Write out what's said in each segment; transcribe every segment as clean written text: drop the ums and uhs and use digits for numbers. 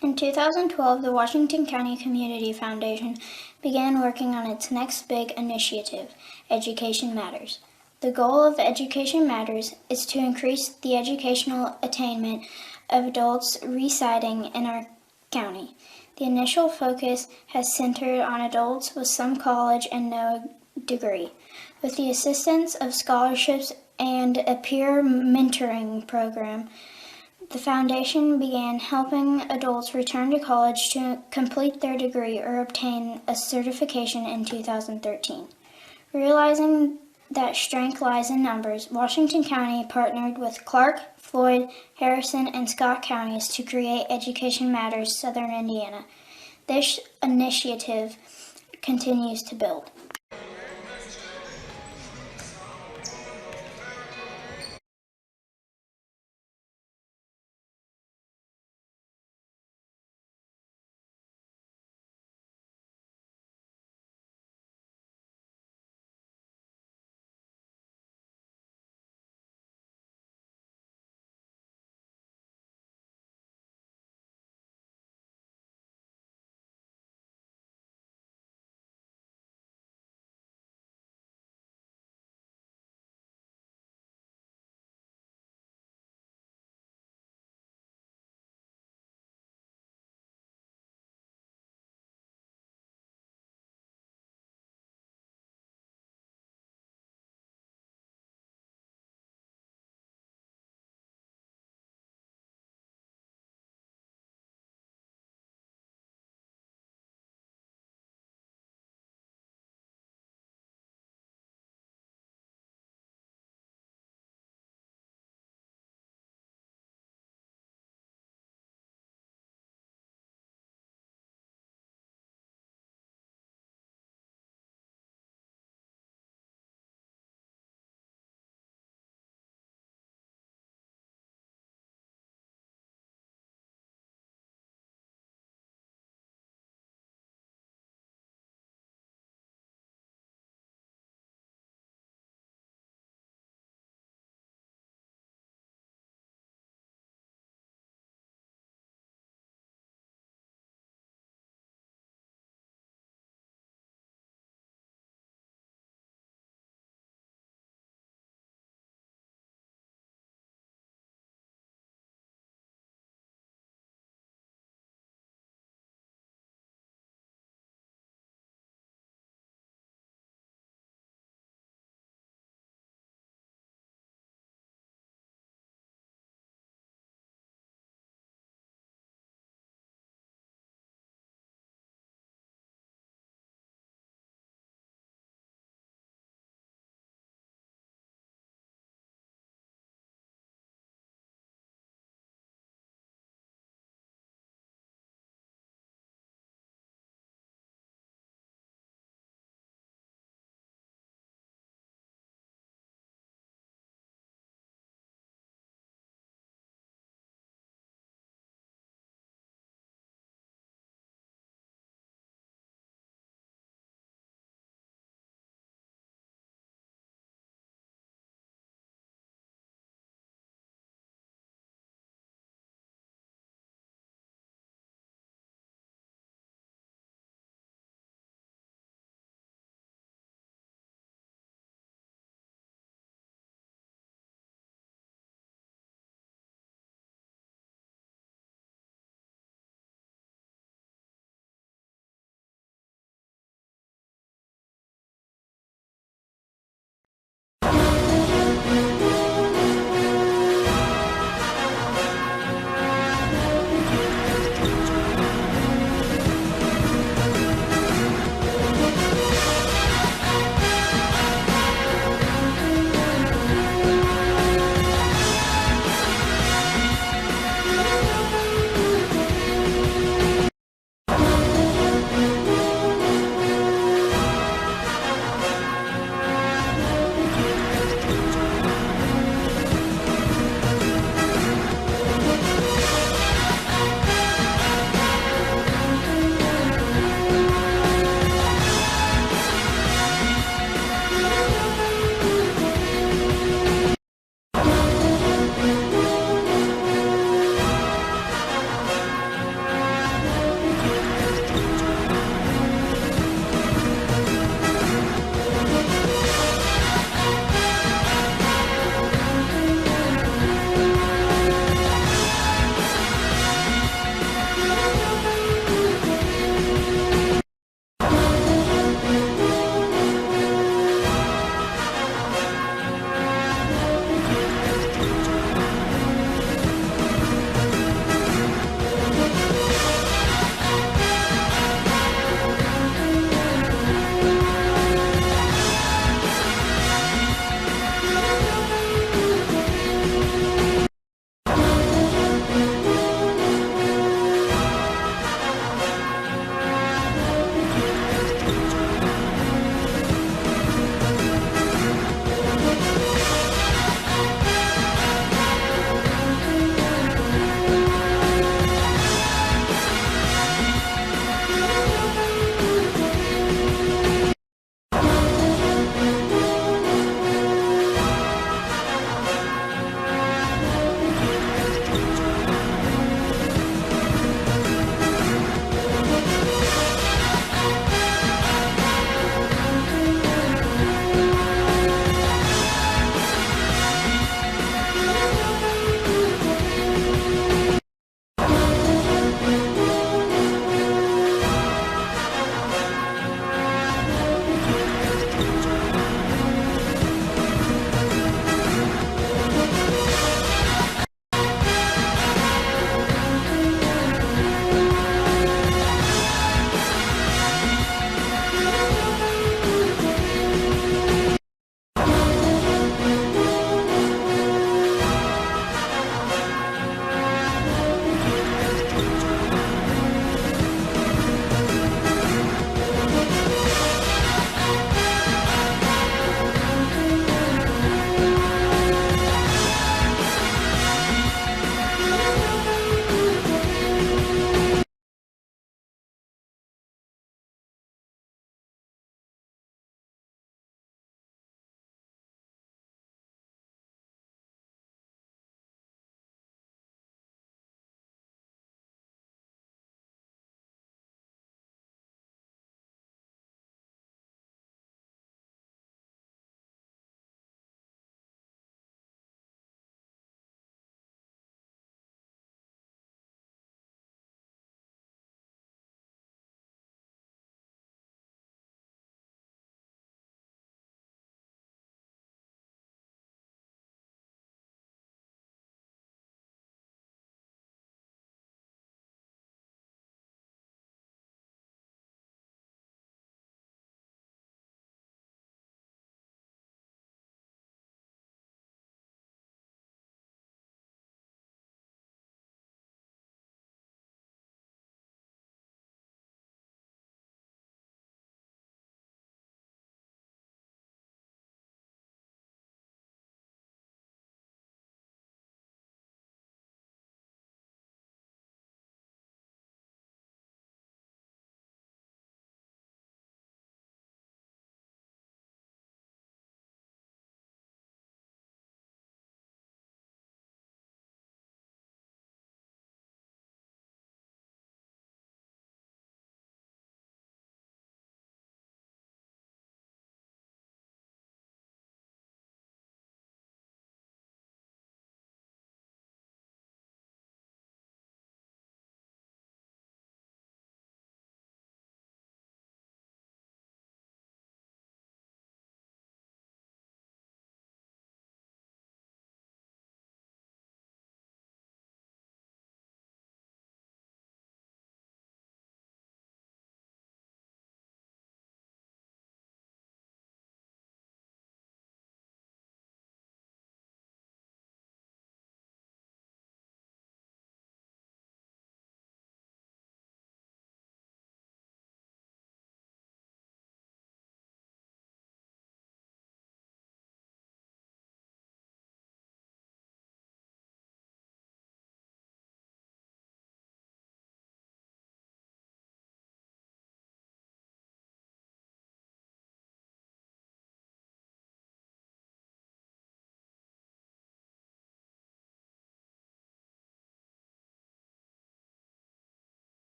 In 2012, the Washington County Community Foundation began working on its next big initiative, Education Matters. The goal of Education Matters is to increase the educational attainment of adults residing in our county. The initial focus has centered on adults with some college and no degree. With the assistance of scholarships and a peer mentoring program, the foundation began helping adults return to college to complete their degree or obtain a certification in 2013. Realizing that strength lies in numbers, Washington County partnered with Clark, Floyd, Harrison, and Scott counties to create Education Matters Southern Indiana. This initiative continues to build.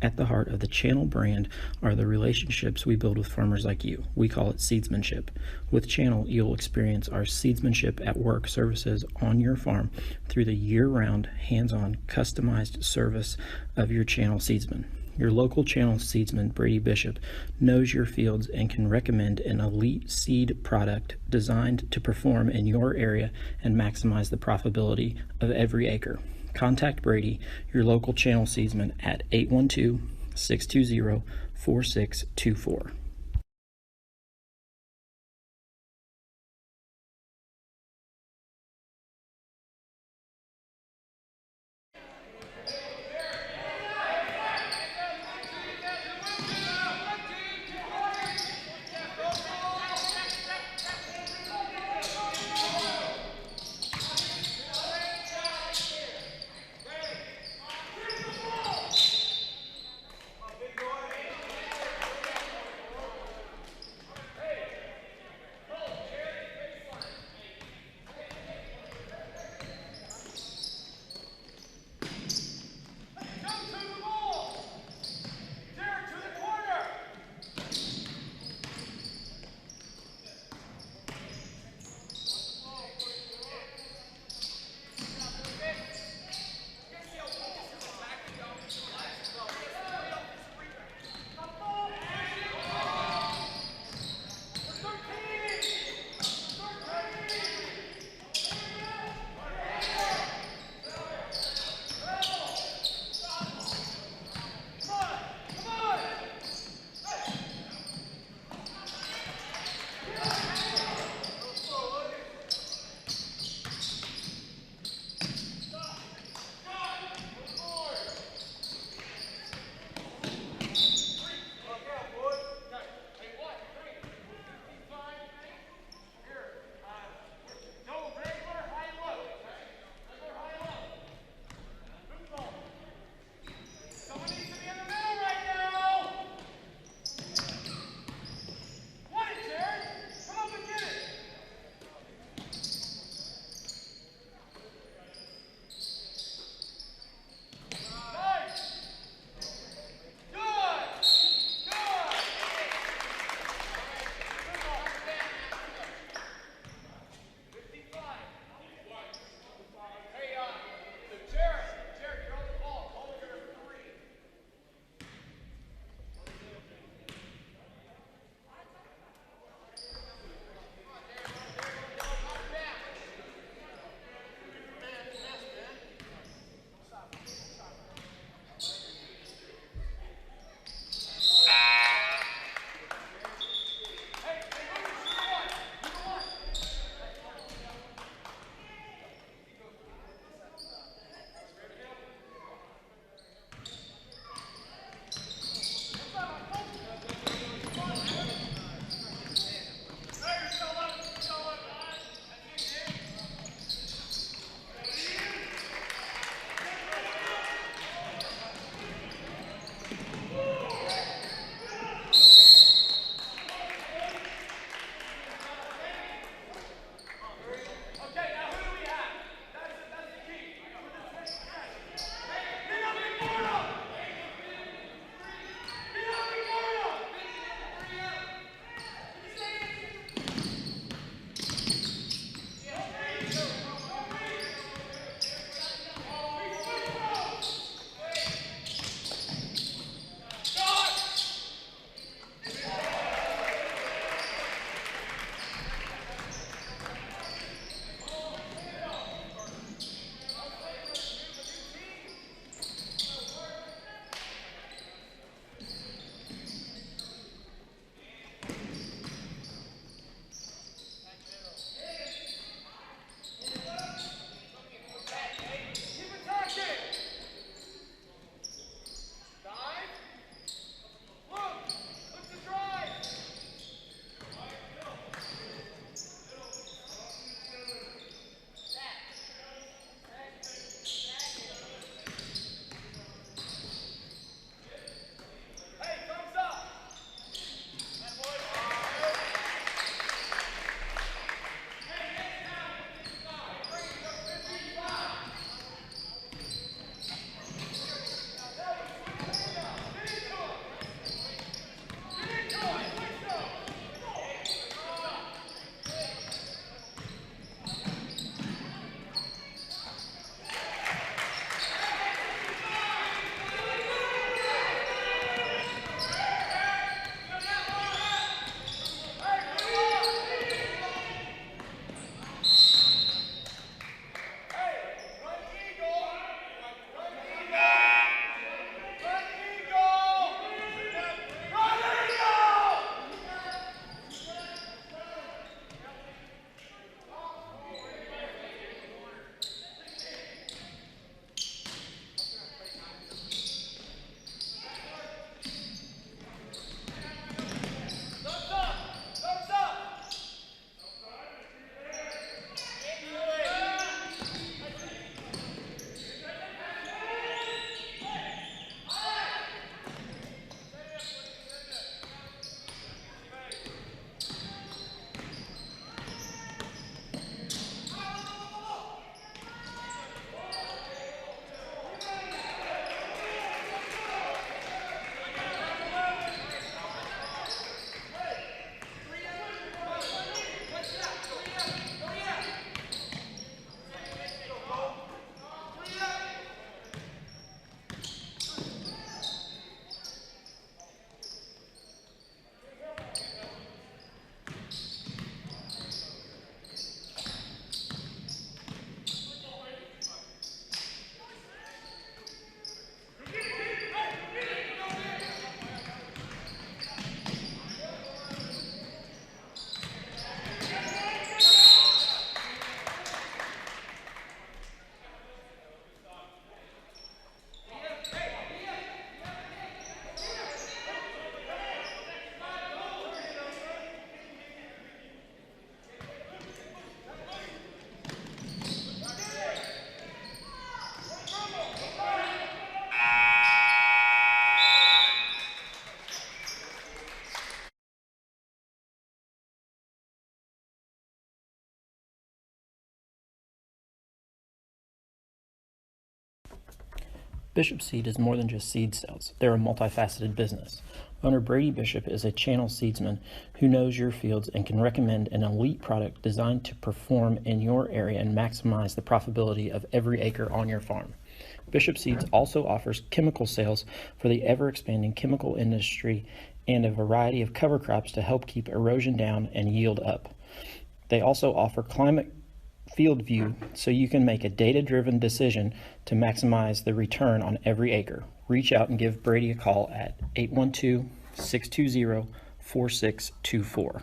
At the heart of the channel brand are the relationships we build with farmers like you. We call it seedsmanship. With Channel, you'll experience our seedsmanship at work services on your farm through the year-round, hands-on, customized service of your Channel seedsman. Your local Channel seedsman, Brady Bishop, knows your fields and can recommend an elite seed product designed to perform in your area and maximize the profitability of every acre. Contact Brady, your local Channel seedsman, at 812-620-4624. Bishop Seed is more than just seed sales. They're a multifaceted business. Owner Brady Bishop is a channel seedsman who knows your fields and can recommend an elite product designed to perform in your area and maximize the profitability of every acre on your farm. Bishop Seeds also offers chemical sales for the ever-expanding chemical industry and a variety of cover crops to help keep erosion down and yield up. They also offer climate field view so you can make a data-driven decision to maximize the return on every acre. Reach out and give Brady a call at 812-620-4624.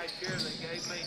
last year they gave me.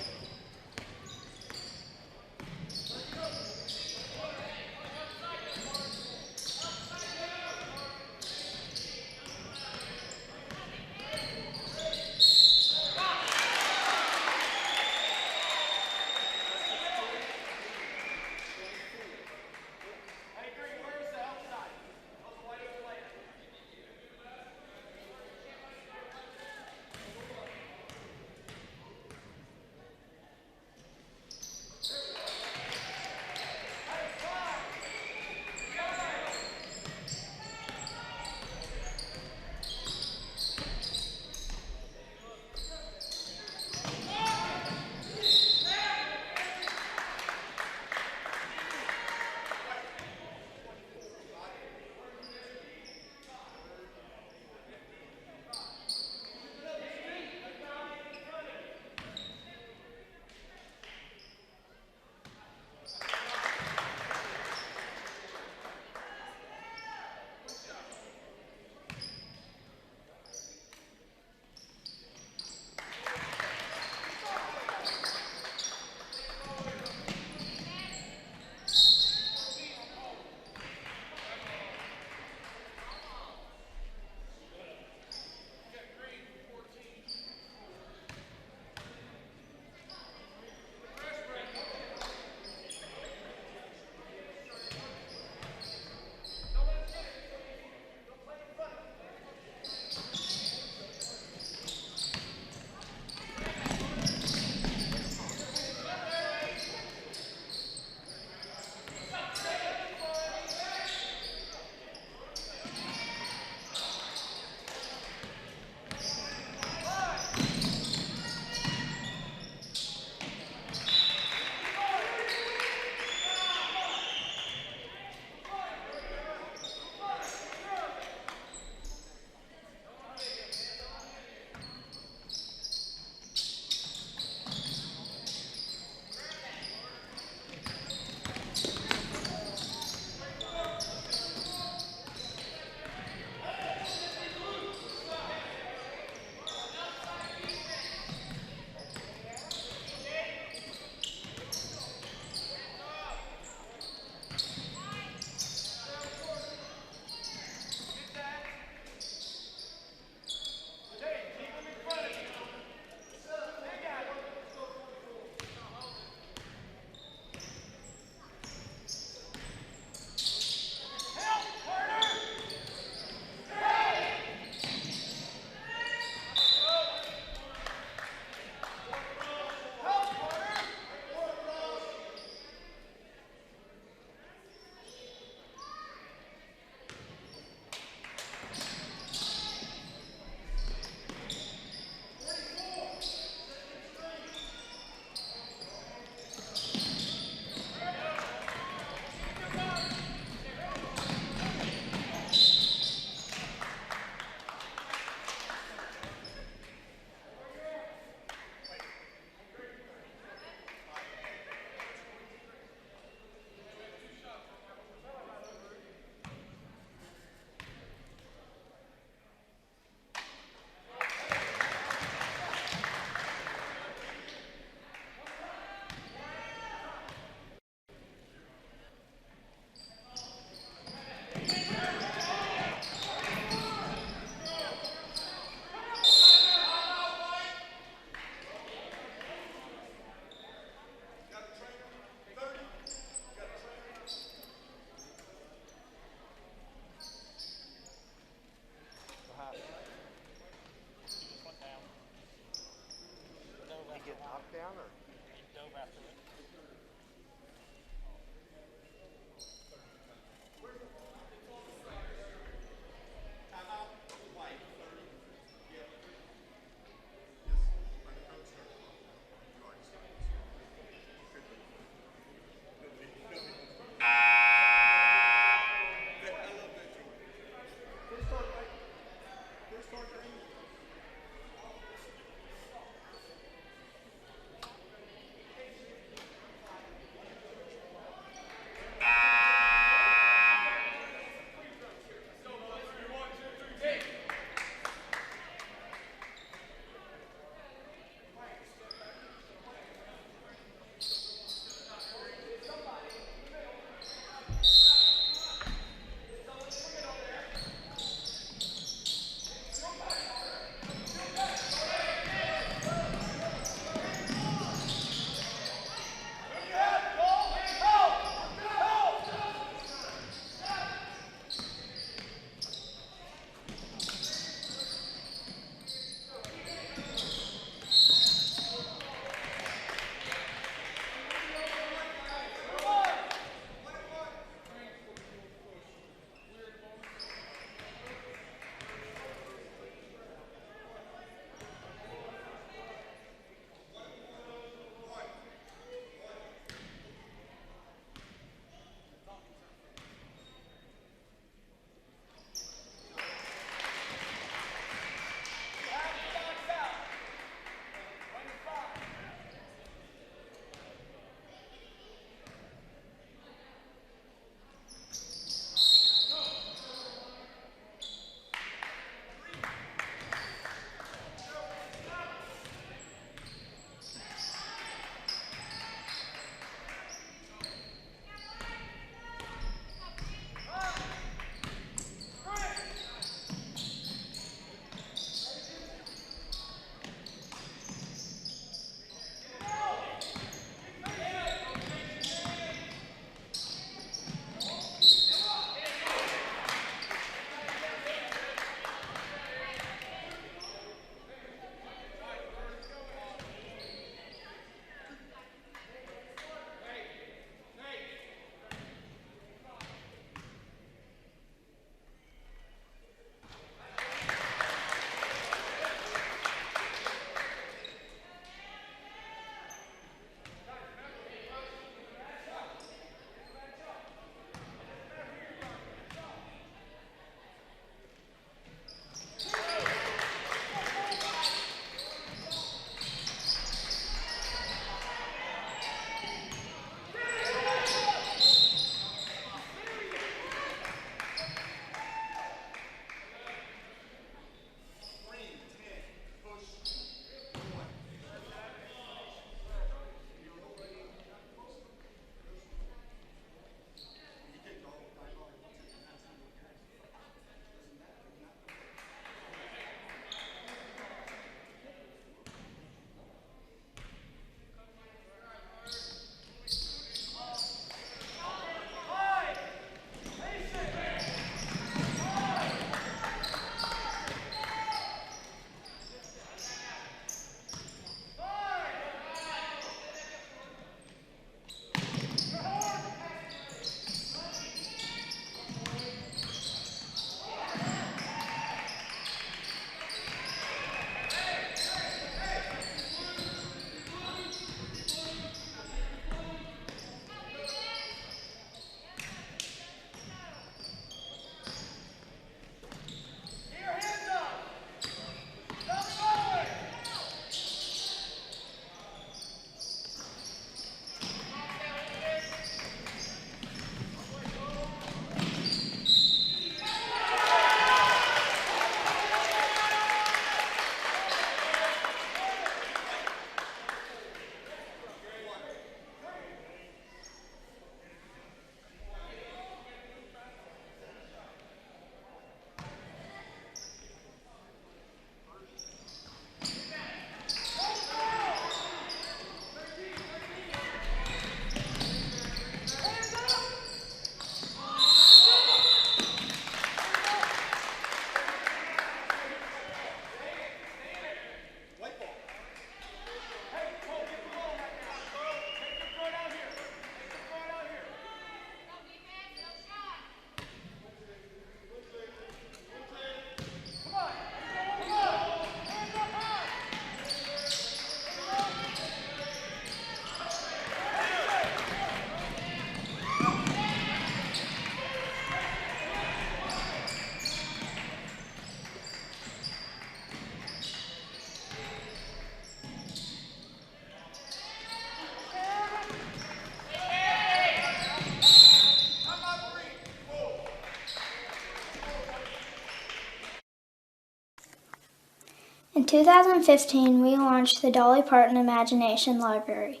2015, we launched the Dolly Parton Imagination Library.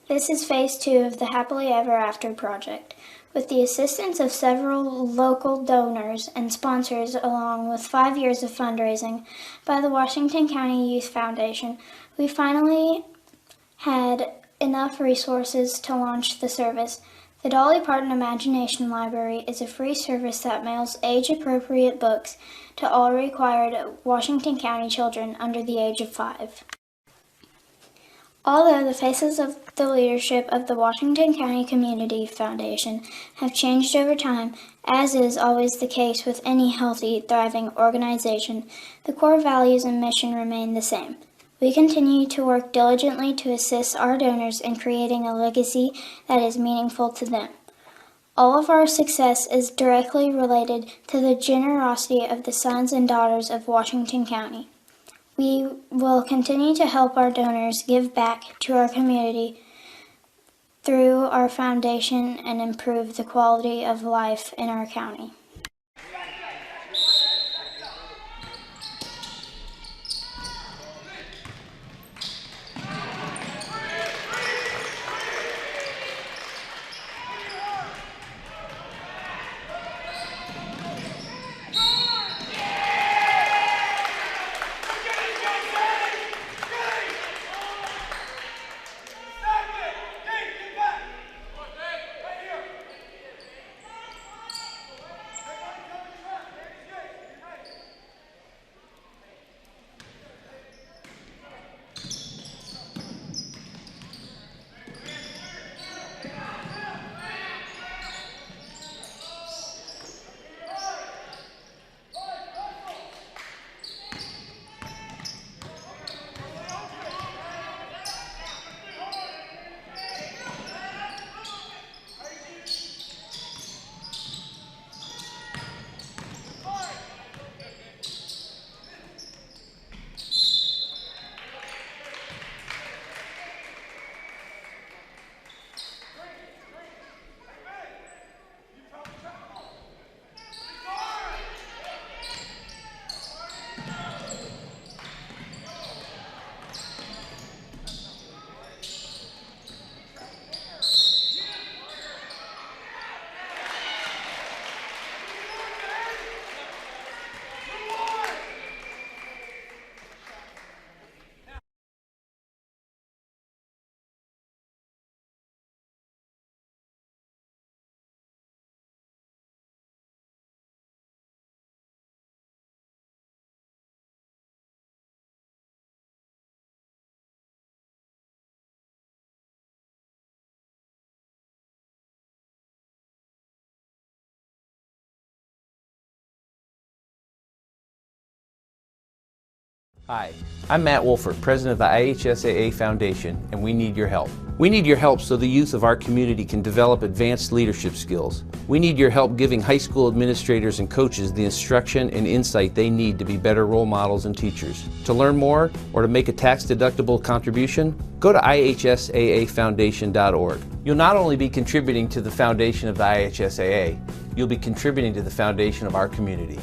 This is phase 2 of the Happily Ever After project. With the assistance of several local donors and sponsors, along with 5 years of fundraising by the Washington County Youth Foundation, we finally had enough resources to launch the service. The Dolly Parton Imagination Library is a free service that mails age-appropriate books to all required Washington County children under the age of 5. Although the faces of the leadership of the Washington County Community Foundation have changed over time, as is always the case with any healthy, thriving organization, the core values and mission remain the same. We continue to work diligently to assist our donors in creating a legacy that is meaningful to them. All of our success is directly related to the generosity of the sons and daughters of Washington County. We will continue to help our donors give back to our community through our foundation and improve the quality of life in our county. Hi, I'm Matt Wolford, President of the IHSAA Foundation, and we need your help. We need your help so the youth of our community can develop advanced leadership skills. We need your help giving high school administrators and coaches the instruction and insight they need to be better role models and teachers. To learn more or to make a tax-deductible contribution, go to ihsaafoundation.org. You'll not only be contributing to the foundation of the IHSAA, you'll be contributing to the foundation of our community.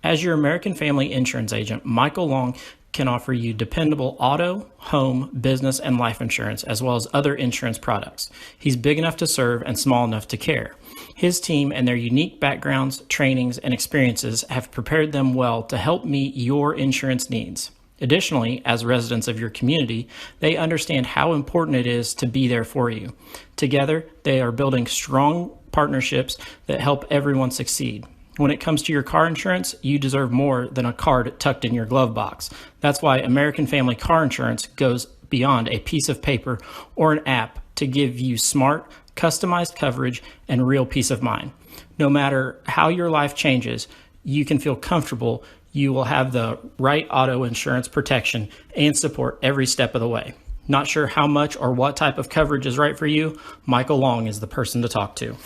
As your American Family Insurance agent, Michael Long can offer you dependable auto, home, business, and life insurance, as well as other insurance products. He's big enough to serve and small enough to care. His team and their unique backgrounds, trainings, and experiences have prepared them well to help meet your insurance needs. Additionally, as residents of your community, they understand how important it is to be there for you. Together, they are building strong partnerships that help everyone succeed. When it comes to your car insurance, you deserve more than a card tucked in your glove box. That's why American Family Car Insurance goes beyond a piece of paper or an app to give you smart, customized coverage and real peace of mind. No matter how your life changes, you can feel comfortable you will have the right auto insurance protection and support every step of the way. Not sure how much or what type of coverage is right for you? Michael Long is the person to talk to.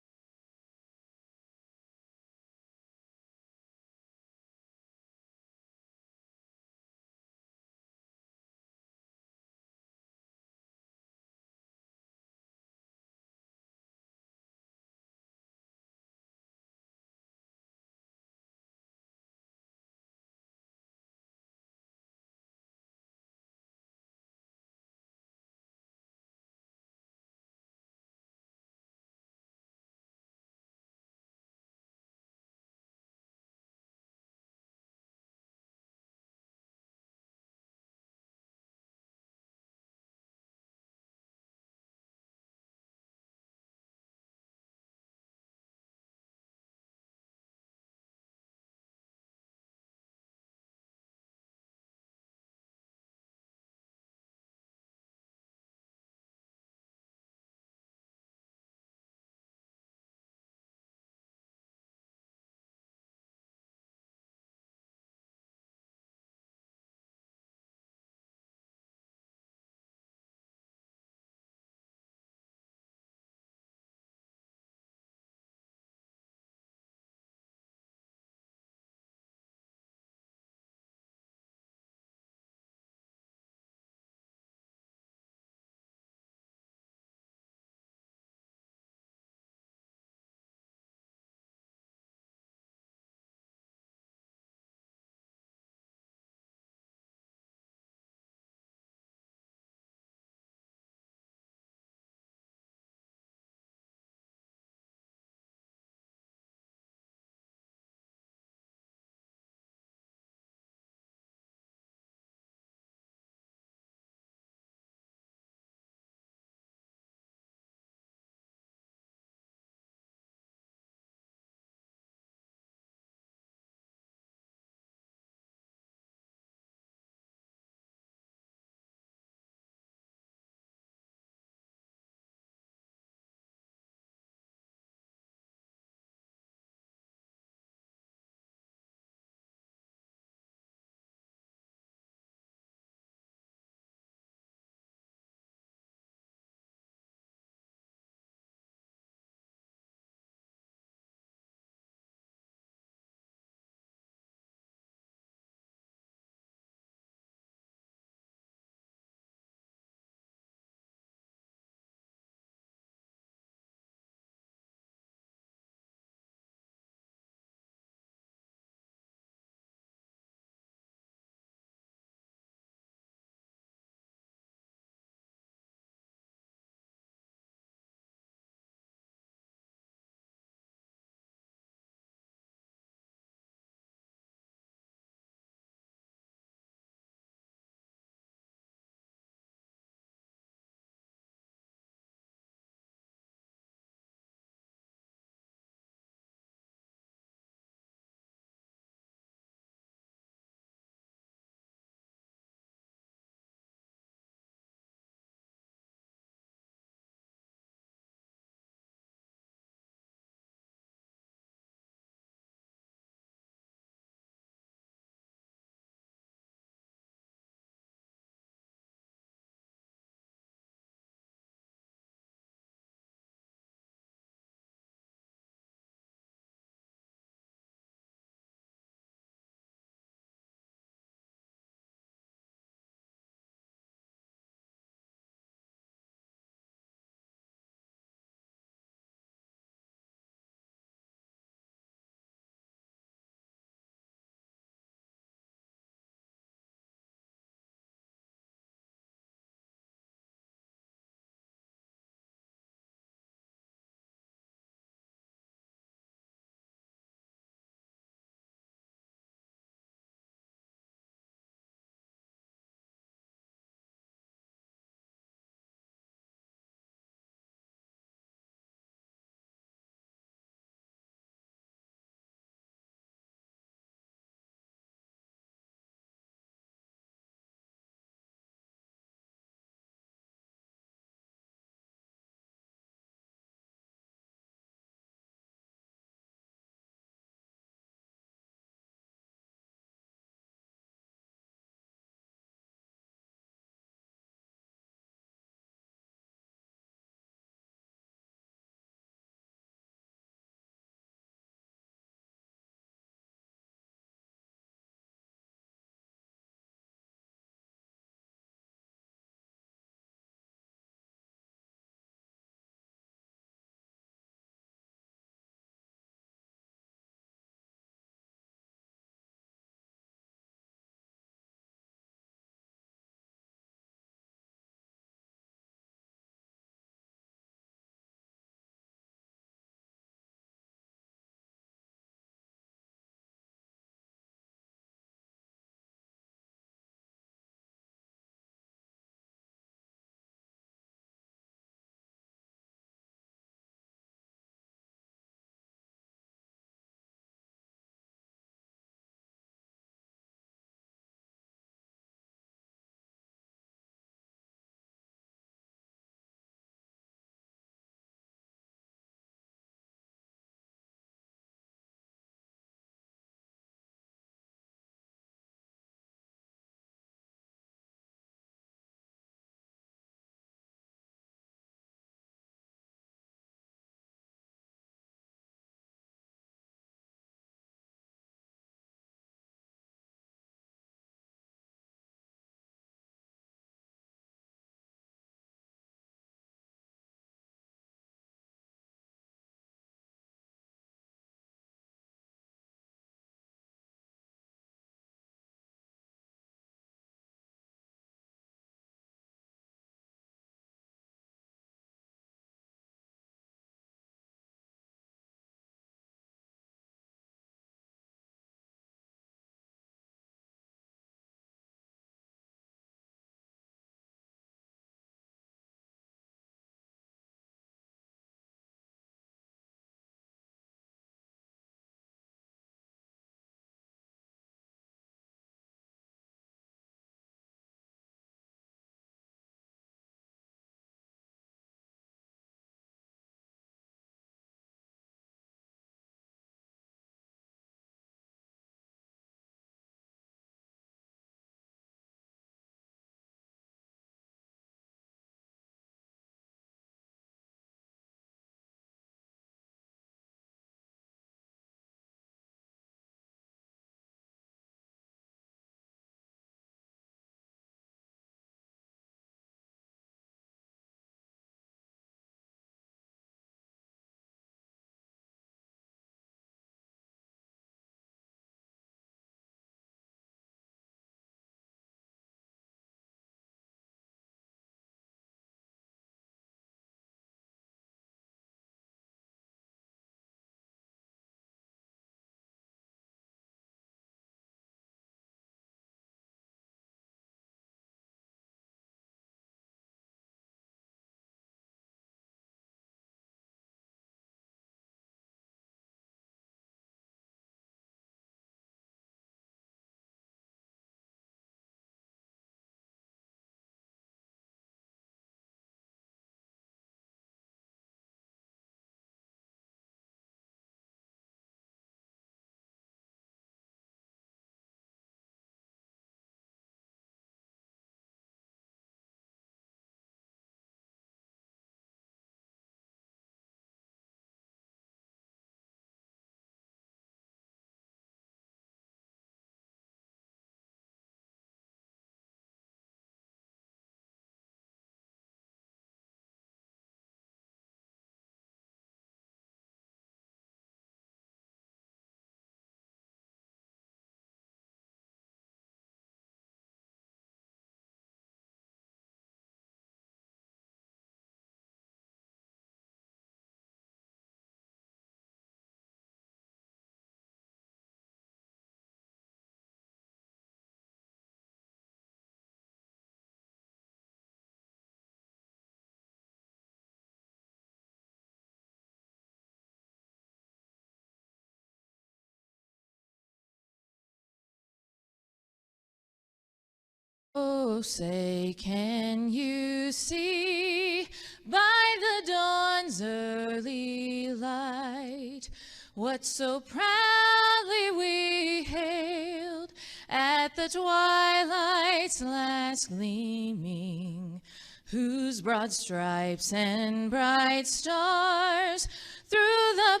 Oh, say, can you see by the dawn's early light what so proudly we hailed at the twilight's last gleaming, whose broad stripes and bright stars through the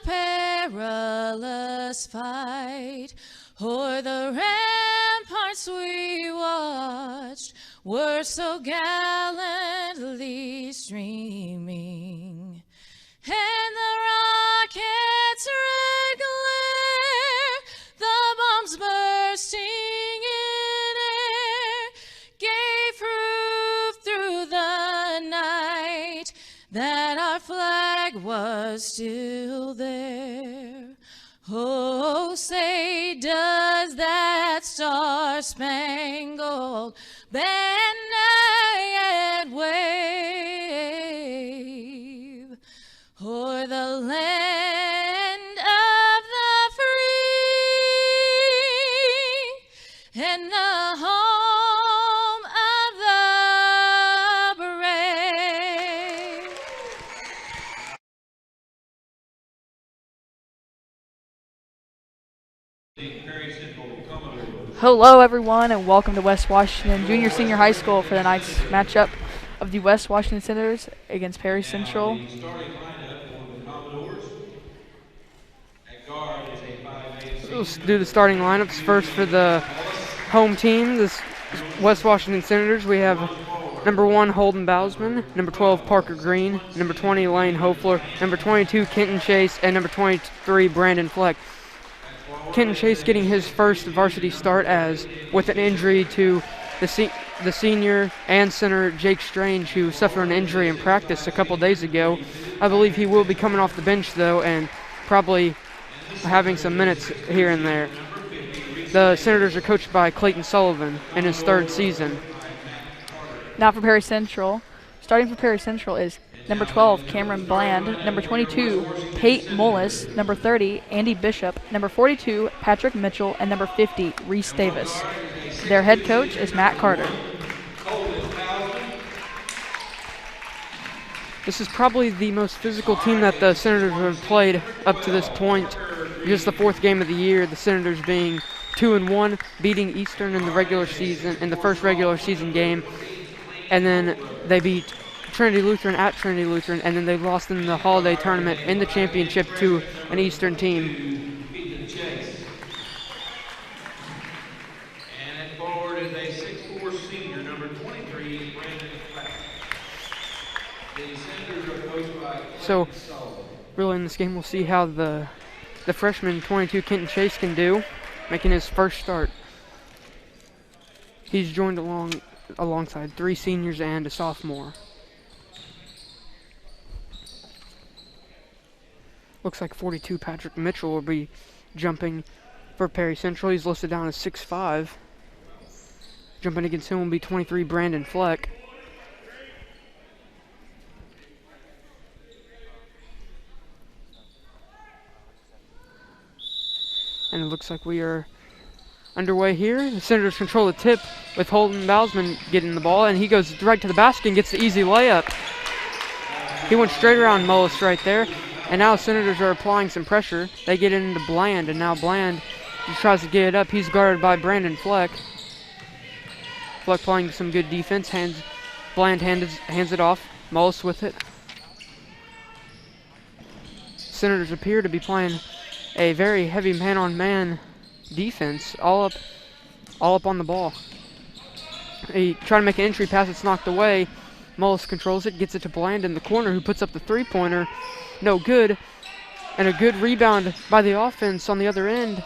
perilous fight o'er the ramparts we watched were so gallantly streaming, and the rocket's red glare, the bombs bursting in air, gave proof through the night that our flag was still there. Oh, say, does that star-spangled banner yet wave o'er the land of the free and the home of the brave? Hello everyone and welcome to West Washington Junior Senior High School for the night's matchup of the West Washington Senators against Perry Central. Let's do the starting lineups first for the home team, this West Washington Senators. We have number 1 Holden Bousman, number 12 Parker Green, number 20 Lane Hofler, number 22 Kenton Chase, and number 23 Brandon Fleck. Kenton Chase getting his first varsity start as with an injury to the senior and center Jake Strange, who suffered an injury in practice a couple days ago. I believe he will be coming off the bench though and probably having some minutes here and there. The Senators are coached by Clayton Sullivan in his 3rd season. Now for Perry Central. Starting for Perry Central is number 12, Cameron Bland, number 22, Pate Mullis, number 30, Andy Bishop, number 42, Patrick Mitchell, and number 50, Reese Davis. Their head coach is Matt Carter. This is probably the most physical team that the Senators have played up to this point. Just the 4th game of the year, the Senators being 2-1, beating Eastern in the regular season, in the first regular season game, and then they beat Trinity Lutheran at Trinity Lutheran, and then they lost in the holiday tournament in the championship to an Eastern team. And at forward is a 6'4" senior, number 23, Brandon Fleck. The Senators are coached by So, really in this game, we'll see how the freshman 22 Kenton Chase can do, making his first start. He's joined alongside 3 seniors and a sophomore. Looks like 42 Patrick Mitchell will be jumping for Perry Central. He's listed down as 6'5". Jumping against him will be 23 Brandon Fleck. And it looks like we are underway here. The Senators control the tip with Holden Bousman getting the ball, and he goes right to the basket and gets the easy layup. He went straight around Mullis right there. And now Senators are applying some pressure. They get into Bland, and now Bland tries to get it up. He's guarded by Brandon Fleck. Fleck playing some good defense. Bland hands it off. Mullis with it. Senators appear to be playing a very heavy man-on-man defense, all up on the ball. He tried to make an entry pass. It's knocked away. Mullis controls it, gets it to Bland in the corner, who puts up the 3-pointer. No good. And a good rebound by the offense on the other end.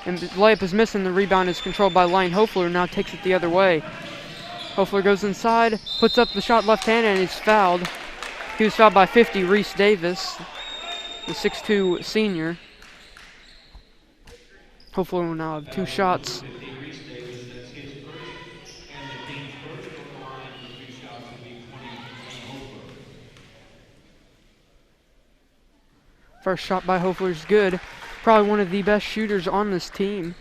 And the layup is missing. The rebound is controlled by Lane Hofler, who now takes it the other way. Hofler goes inside, puts up the shot left-handed, and he's fouled. He was fouled by 50, Reese Davis, the 6'2" senior. Hofler will now have 2 shots. First shot by Hofler is good. Probably one of the best shooters on this team.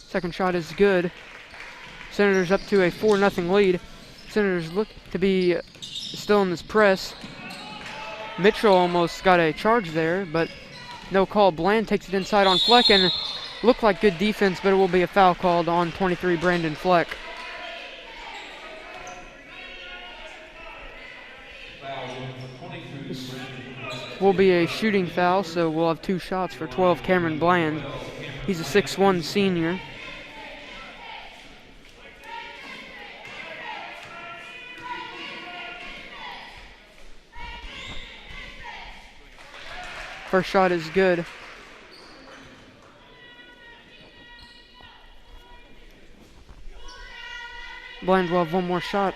Second shot is good. Senators up to a 4-0 lead. Senators look to be still in this press. Mitchell almost got a charge there, but no call. Bland takes it inside on Fleck, and looked like good defense, but it will be a foul called on 23 Brandon Fleck. This will be a shooting foul, so we'll have 2 shots for 12 Cameron Bland. He's a 6'1" senior. First shot is good. Bland will have 1 more shot.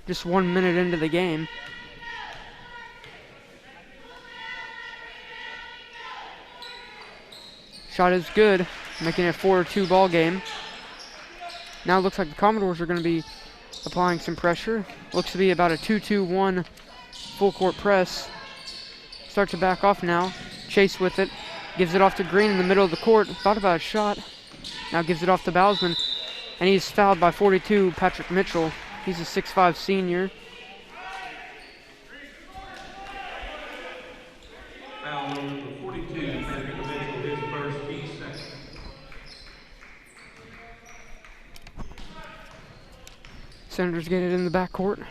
Just 1 minute into the game. Shot is good, making it a 4-2 ball game. Now it looks like the Commodores are going to be applying some pressure. Looks to be about a 2-2-1 full court press. Starts to back off now. Chase with it. Gives it off to Green in the middle of the court. Thought about a shot. Now gives it off to Bowsman. And he's fouled by 42, Patrick Mitchell. He's a 6'5" senior. Foul number 42, Patrick Mitchell, his first, he's second. Senators get it in the backcourt.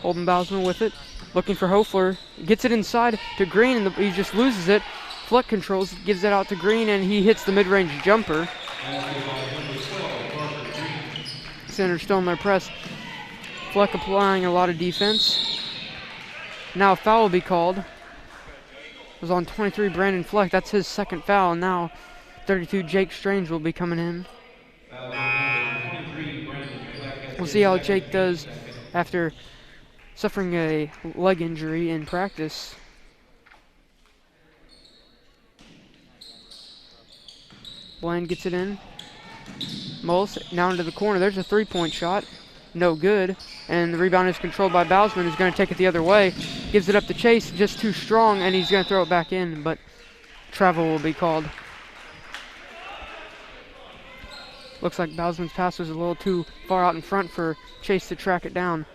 Holden Bowsman with it. Looking for Hofler. Gets it inside to Green, and he just loses it. Fleck controls, gives it out to Green, and he hits the mid-range jumper. Senators still in their press. Fleck applying a lot of defense. Now a foul will be called. It was on 23 Brandon Fleck. That's his second foul. Now 32 Jake Strange will be coming in. We'll see how Jake does after suffering a leg injury in practice. Bland gets it in. Mullis now into the corner. There's a 3-point shot. No good. And the rebound is controlled by Bowsman, who's going to take it the other way. Gives it up to Chase, just too strong, and he's going to throw it back in, but travel will be called. Looks like Bowsman's pass was a little too far out in front for Chase to track it down.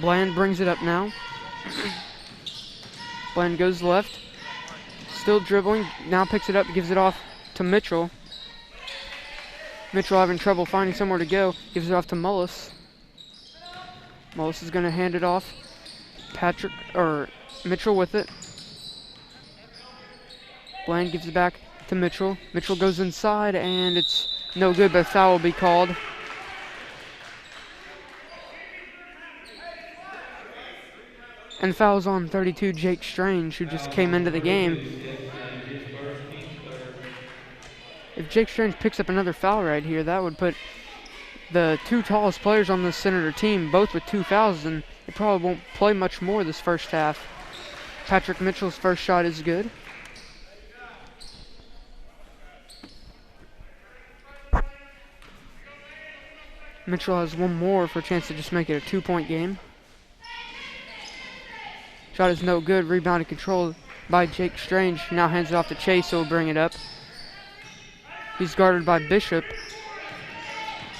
Bland brings it up now. Bland goes left. Still dribbling. Now picks it up, gives it off to Mitchell. Mitchell having trouble finding somewhere to go. Gives it off to Mullis. Mullis is going to hand it off. Mitchell with it. Bland gives it back to Mitchell. Mitchell goes inside, and it's no good, but a foul will be called. And fouls on 32 Jake Strange, who just came into the game. If Jake Strange picks up another foul right here, that would put the 2 tallest players on the Senator team both with 2 fouls, and they probably won't play much more this first half. Patrick Mitchell's first shot is good. Mitchell has 1 more for a chance to just make it a 2-point game. Shot is no good. Rebounded, controlled by Jake Strange. Now hands it off to Chase, so he'll bring it up. He's guarded by Bishop.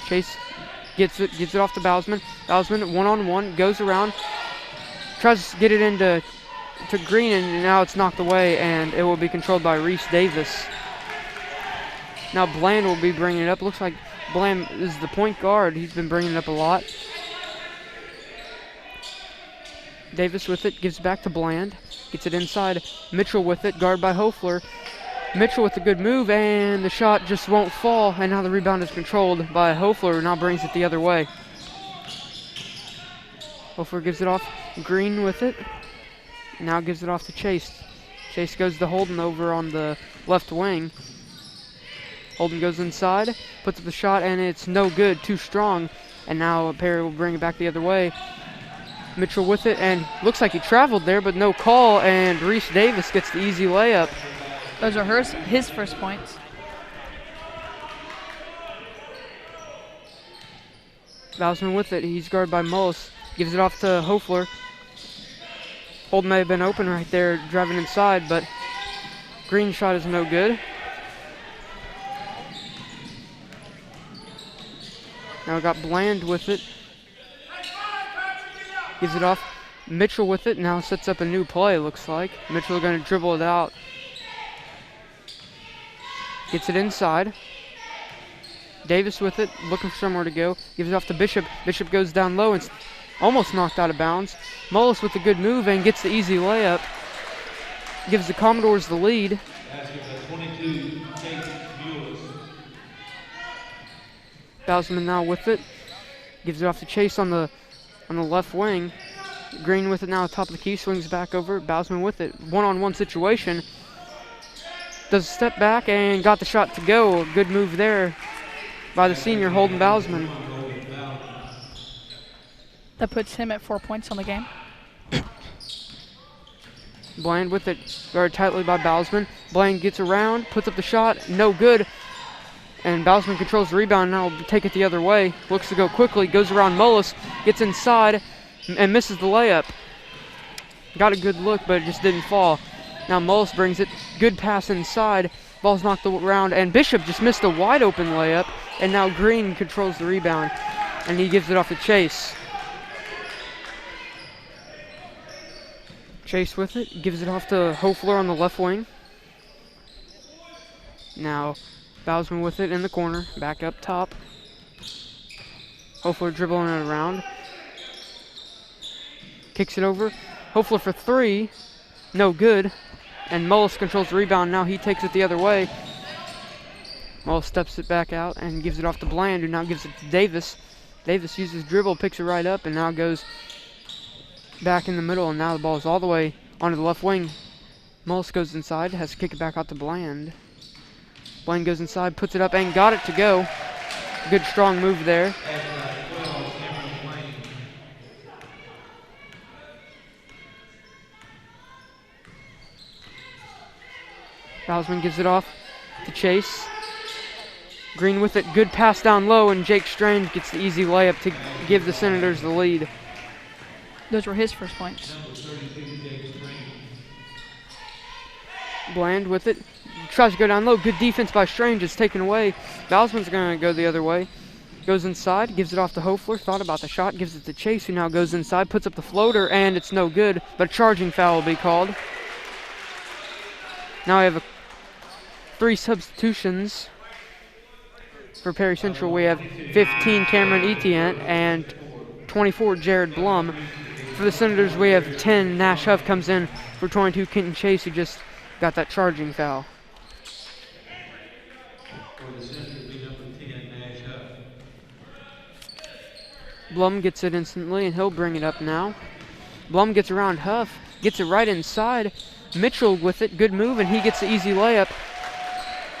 Chase gives it off to Bowsman. Bowsman, 1-on-1, goes around, tries to get it into Green, and now it's knocked away, and it will be controlled by Reese Davis. Now Bland will be bringing it up. Looks like Bland is the point guard. He's been bringing it up a lot. Davis with it, gives back to Bland. Gets it inside. Mitchell with it, guarded by Hofler. Mitchell with a good move, and the shot just won't fall, and now the rebound is controlled by Hofler, who now brings it the other way. Hofler gives it off. Green with it. Now gives it off to Chase. Chase goes to Holden over on the left wing. Holden goes inside, puts up the shot, and it's no good, too strong. And now Perry will bring it back the other way. Mitchell with it, and looks like he traveled there, but no call, and Reese Davis gets the easy layup. Those are his first points. Bowsman with it. He's guarded by Mullis. Gives it off to Hofler. Holden may have been open right there, driving inside, but green shot is no good. Now we got Bland with it. Gives it off. Mitchell with it. Now sets up a new play, looks like. Mitchell going to dribble it out. Gets it inside. Davis with it, looking for somewhere to go. Gives it off to Bishop. Bishop goes down low and almost knocked out of bounds. Mullis with a good move and gets the easy layup. Gives the Commodores the lead. Bowsman now with it. Gives it off to Chase on the left wing. Green with it now, top of the key, swings back over. Bowsman with it. One-on-one situation. Does a step back and got the shot to go. A good move there by the senior, Holden Bowsman. That puts him at 4 points on the game. Bland with it, guarded tightly by Bowsman. Bland gets around, puts up the shot, no good. And Bowsman controls the rebound, now will take it the other way. Looks to go quickly, goes around Mullis, gets inside, and misses the layup. Got a good look, but it just didn't fall. Now Mullis brings it, good pass inside. Ball's knocked around, and Bishop just missed a wide open layup. And now Green controls the rebound, and he gives it off to Chase. Chase with it, gives it off to Hofler on the left wing. Now Bowsman with it in the corner, back up top. Hofler dribbling it around. Kicks it over. Hofler for three, no good. And Mullis controls the rebound, now he takes it the other way. Mullis steps it back out and gives it off to Bland, who now gives it to Davis. Davis uses dribble, picks it right up, and now goes back in the middle, and now the ball is all the way onto the left wing. Mullis goes inside, has to kick it back out to Bland. Bland goes inside, puts it up, and got it to go. Good strong move there. Bowsman gives it off to Chase. Green with it, good pass down low, and Jake Strange gets the easy layup to give the Senators the lead. Those were his first points. Bland with it, tries to go down low, good defense by Strange, it's taken away. Bowsman's going to go the other way. Goes inside, gives it off to Hofler, thought about the shot, gives it to Chase, who now goes inside, puts up the floater, and it's no good, but a charging foul will be called. Now we have three substitutions. For Perry Central, we have 15 Cameron Etienne and 24 Jared Blum. For the Senators, we have 10 Nash Huff comes in for 22 Kenton Chase, who just got that charging foul. Blum gets it instantly, and he'll bring it up now. Blum gets around Huff, gets it right inside. Mitchell with it, good move, and he gets the easy layup.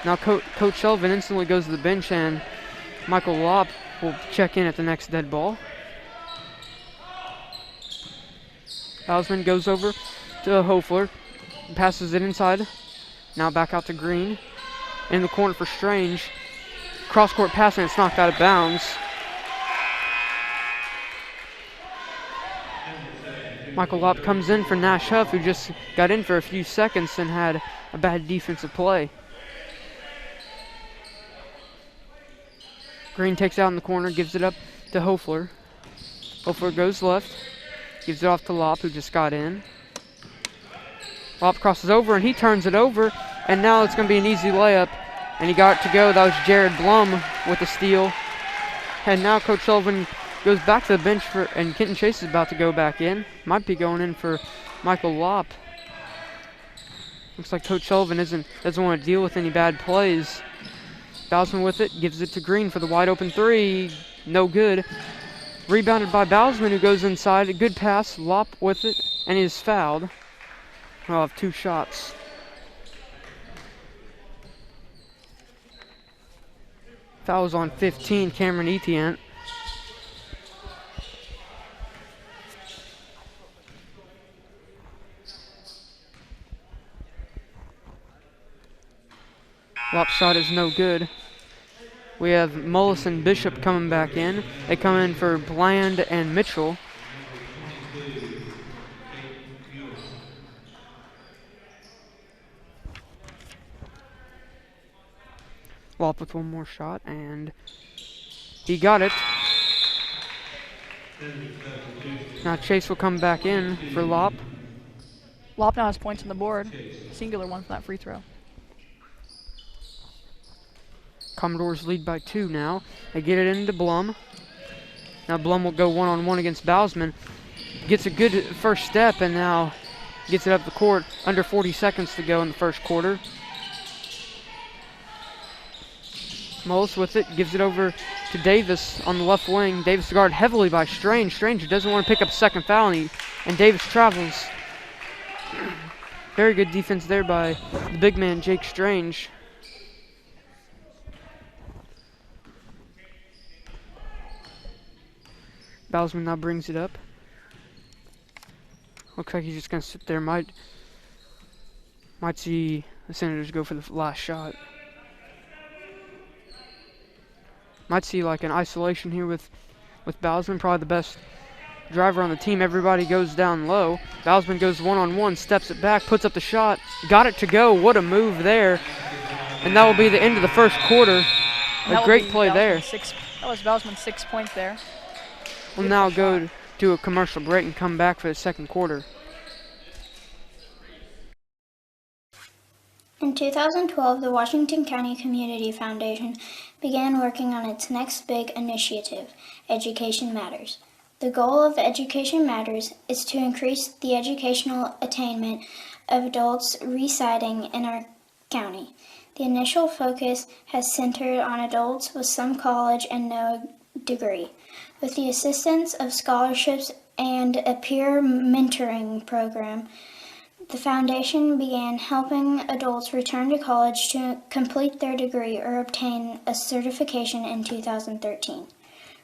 Now Coach Sullivan instantly goes to the bench, and Michael Lopp will check in at the next dead ball. Bowsman goes over to Hofler, passes it inside. Now back out to Green. In the corner for Strange. Cross-court pass, and it's knocked out of bounds. Michael Lopp comes in for Nash Huff, who just got in for a few seconds and had a bad defensive play. Green takes out in the corner, gives it up to Hofler. Hofler goes left, gives it off to Lopp, who just got in. Lopp crosses over, and he turns it over, and now it's going to be an easy layup, and he got it to go. That was Jared Blum with the steal. And now Coach Sullivan goes back to the bench, and Kenton Chase is about to go back in. Might be going in for Michael Lopp. Looks like Coach Sullivan doesn't want to deal with any bad plays. Bowsman with it, gives it to Green for the wide open three. No good. Rebounded by Bowsman, who goes inside. A good pass. Lopp with it, and he is fouled. I'll have two shots. Fouls on 15, Cameron Etienne. Lopp shot is no good. We have Mullis and Bishop coming back in. They come in for Bland and Mitchell. Lop with one more shot, and he got it. Now Chase will come back in for Lop. Lop now has points on the board. Singular one for that free throw. Commodores lead by 2 now. They get it into Blum. Now Blum will go one-on-one against Bausman. Gets a good first step and now gets it up the court. Under 40 seconds to go in the first quarter. Mullis with it, gives it over to Davis on the left wing. Davis guarded heavily by Strange. Strange doesn't want to pick up a second foul, and Davis travels. Very good defense there by the big man, Jake Strange. Bausman now brings it up. Looks like he's just going to sit there. Might see the Senators go for the last shot. Might see like an isolation here with Bausman, probably the best driver on the team. Everybody goes down low. Bausman goes one-on-one, steps it back, puts up the shot. Got it to go. What a move there. And that will be the end of the first quarter. A great play there. That was Bausman's 6 points there. We'll now go to a commercial break and come back for the second quarter. In 2012, the Washington County Community Foundation began working on its next big initiative, Education Matters. The goal of Education Matters is to increase the educational attainment of adults residing in our county. The initial focus has centered on adults with some college and no degree. With the assistance of scholarships and a peer mentoring program, the foundation began helping adults return to college to complete their degree or obtain a certification in 2013.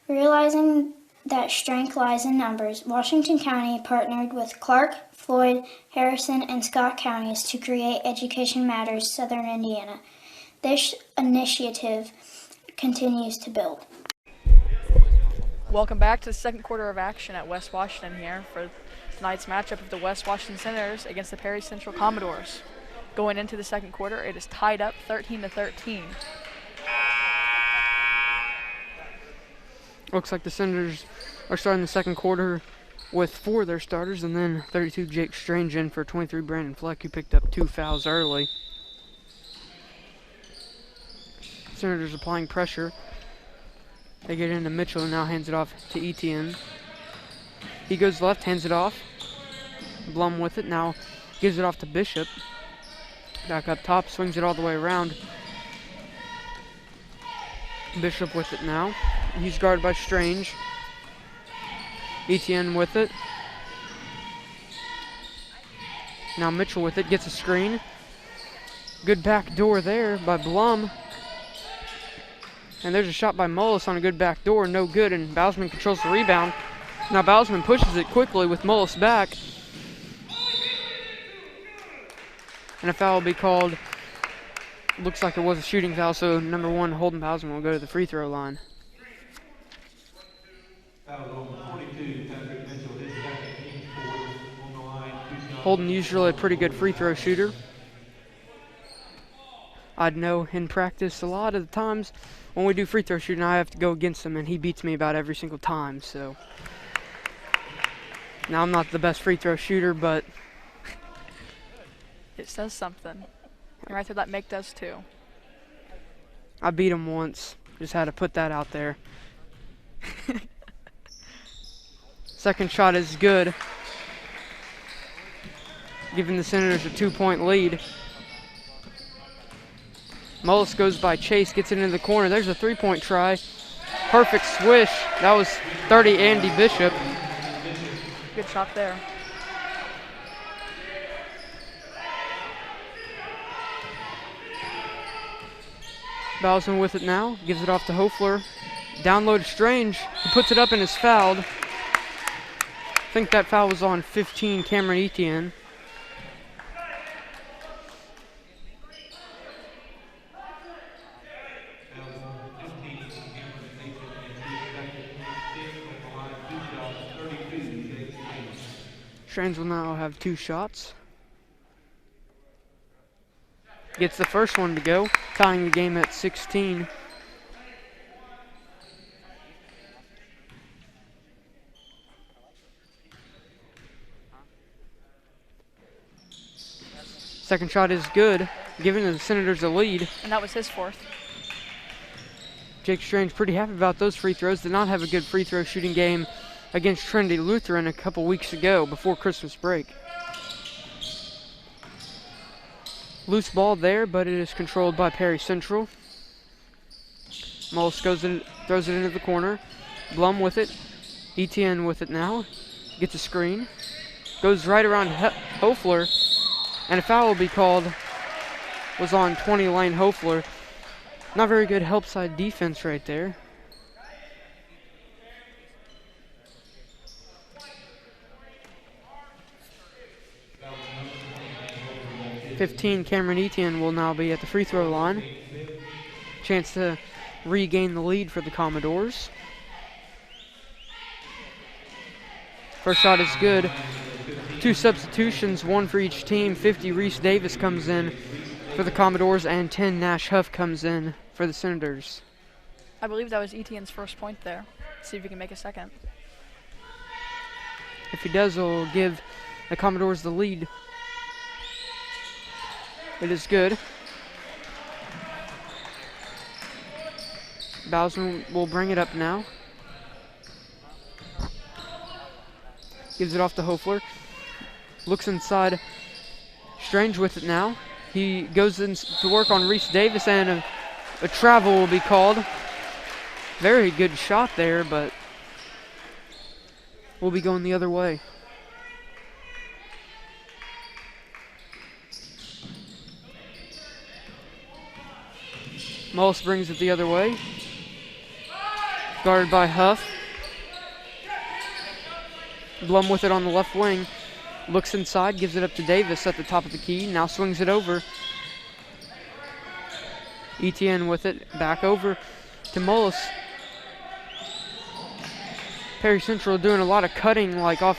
Realizing that strength lies in numbers, Washington County partnered with Clark, Floyd, Harrison, and Scott counties to create Education Matters Southern Indiana. This initiative continues to build. Welcome back to the second quarter of action at West Washington here for tonight's matchup of the West Washington Senators against the Perry Central Commodores. Going into the second quarter, it is tied up 13-13. Looks like the Senators are starting the second quarter with 4 of their starters, and then 32 Jake Strange in for 23 Brandon Fleck, who picked up 2 fouls early. Senators applying pressure. They get into Mitchell and now hands it off to Etienne. He goes left, hands it off. Blum with it, now gives it off to Bishop. Back up top, swings it all the way around. Bishop with it now. He's guarded by Strange. Etienne with it. Now Mitchell with it, gets a screen. Good back door there by Blum. And there's a shot by Mullis on a good back door, no good, and Bausman controls the rebound. Now Bausman pushes it quickly with Mullis back. And a foul will be called. Looks like it was a shooting foul, so number 1, Holden Bausman, will go to the free throw line. Holden usually a pretty good free throw shooter. I'd know in practice a lot of the times when we do free throw shooting, I have to go against him, and he beats me about every single time. So now I'm not the best free throw shooter, but It says something. And right there, that make does too. I beat him once. Just had to put that out there. Second shot is good, giving the Senators a 2-point lead. Mullis goes by Chase, gets it into the corner. There's a 3-point try. Perfect swish. That was 30 Andy Bishop. Good shot there. Bausman with it now. Gives it off to Hofler. Down low to Strange. He puts it up and is fouled. I think that foul was on 15, Cameron Etienne. Strange will now have 2 shots. Gets the first one to go, tying the game at 16. Second shot is good, giving the Senators a lead. And that was his fourth. Jake Strange pretty happy about those free throws. Did not have a good free throw shooting game against Trinity Lutheran a couple weeks ago before Christmas break. Loose ball there, but it is controlled by Perry Central. Mullis goes in, throws it into the corner. Blum with it. Etienne with it now. Gets a screen. Goes right around Hofler. And a foul will be called. Was on 20 Lane Hofler. Not very good help side defense right there. Cameron Etienne will now be at the free throw line. Chance to regain the lead for the Commodores. First shot is good. 2 substitutions, 1 for each team. 50 Reese Davis comes in for the Commodores and 10 Nash Huff comes in for the Senators. I believe that was Etienne's first point there. See if he can make a second. If he does, it'll give the Commodores the lead. It is good. Bowsman will bring it up now. Gives it off to Hofler. Looks inside. Strange with it now. He goes in to work on Reese Davis, and a travel will be called. Very good shot there, but will be going the other way. Mullis brings it the other way. Guarded by Huff. Blum with it on the left wing. Looks inside, gives it up to Davis at the top of the key. Now swings it over. Etienne with it. Back over to Mullis. Perry Central doing a lot of cutting, like off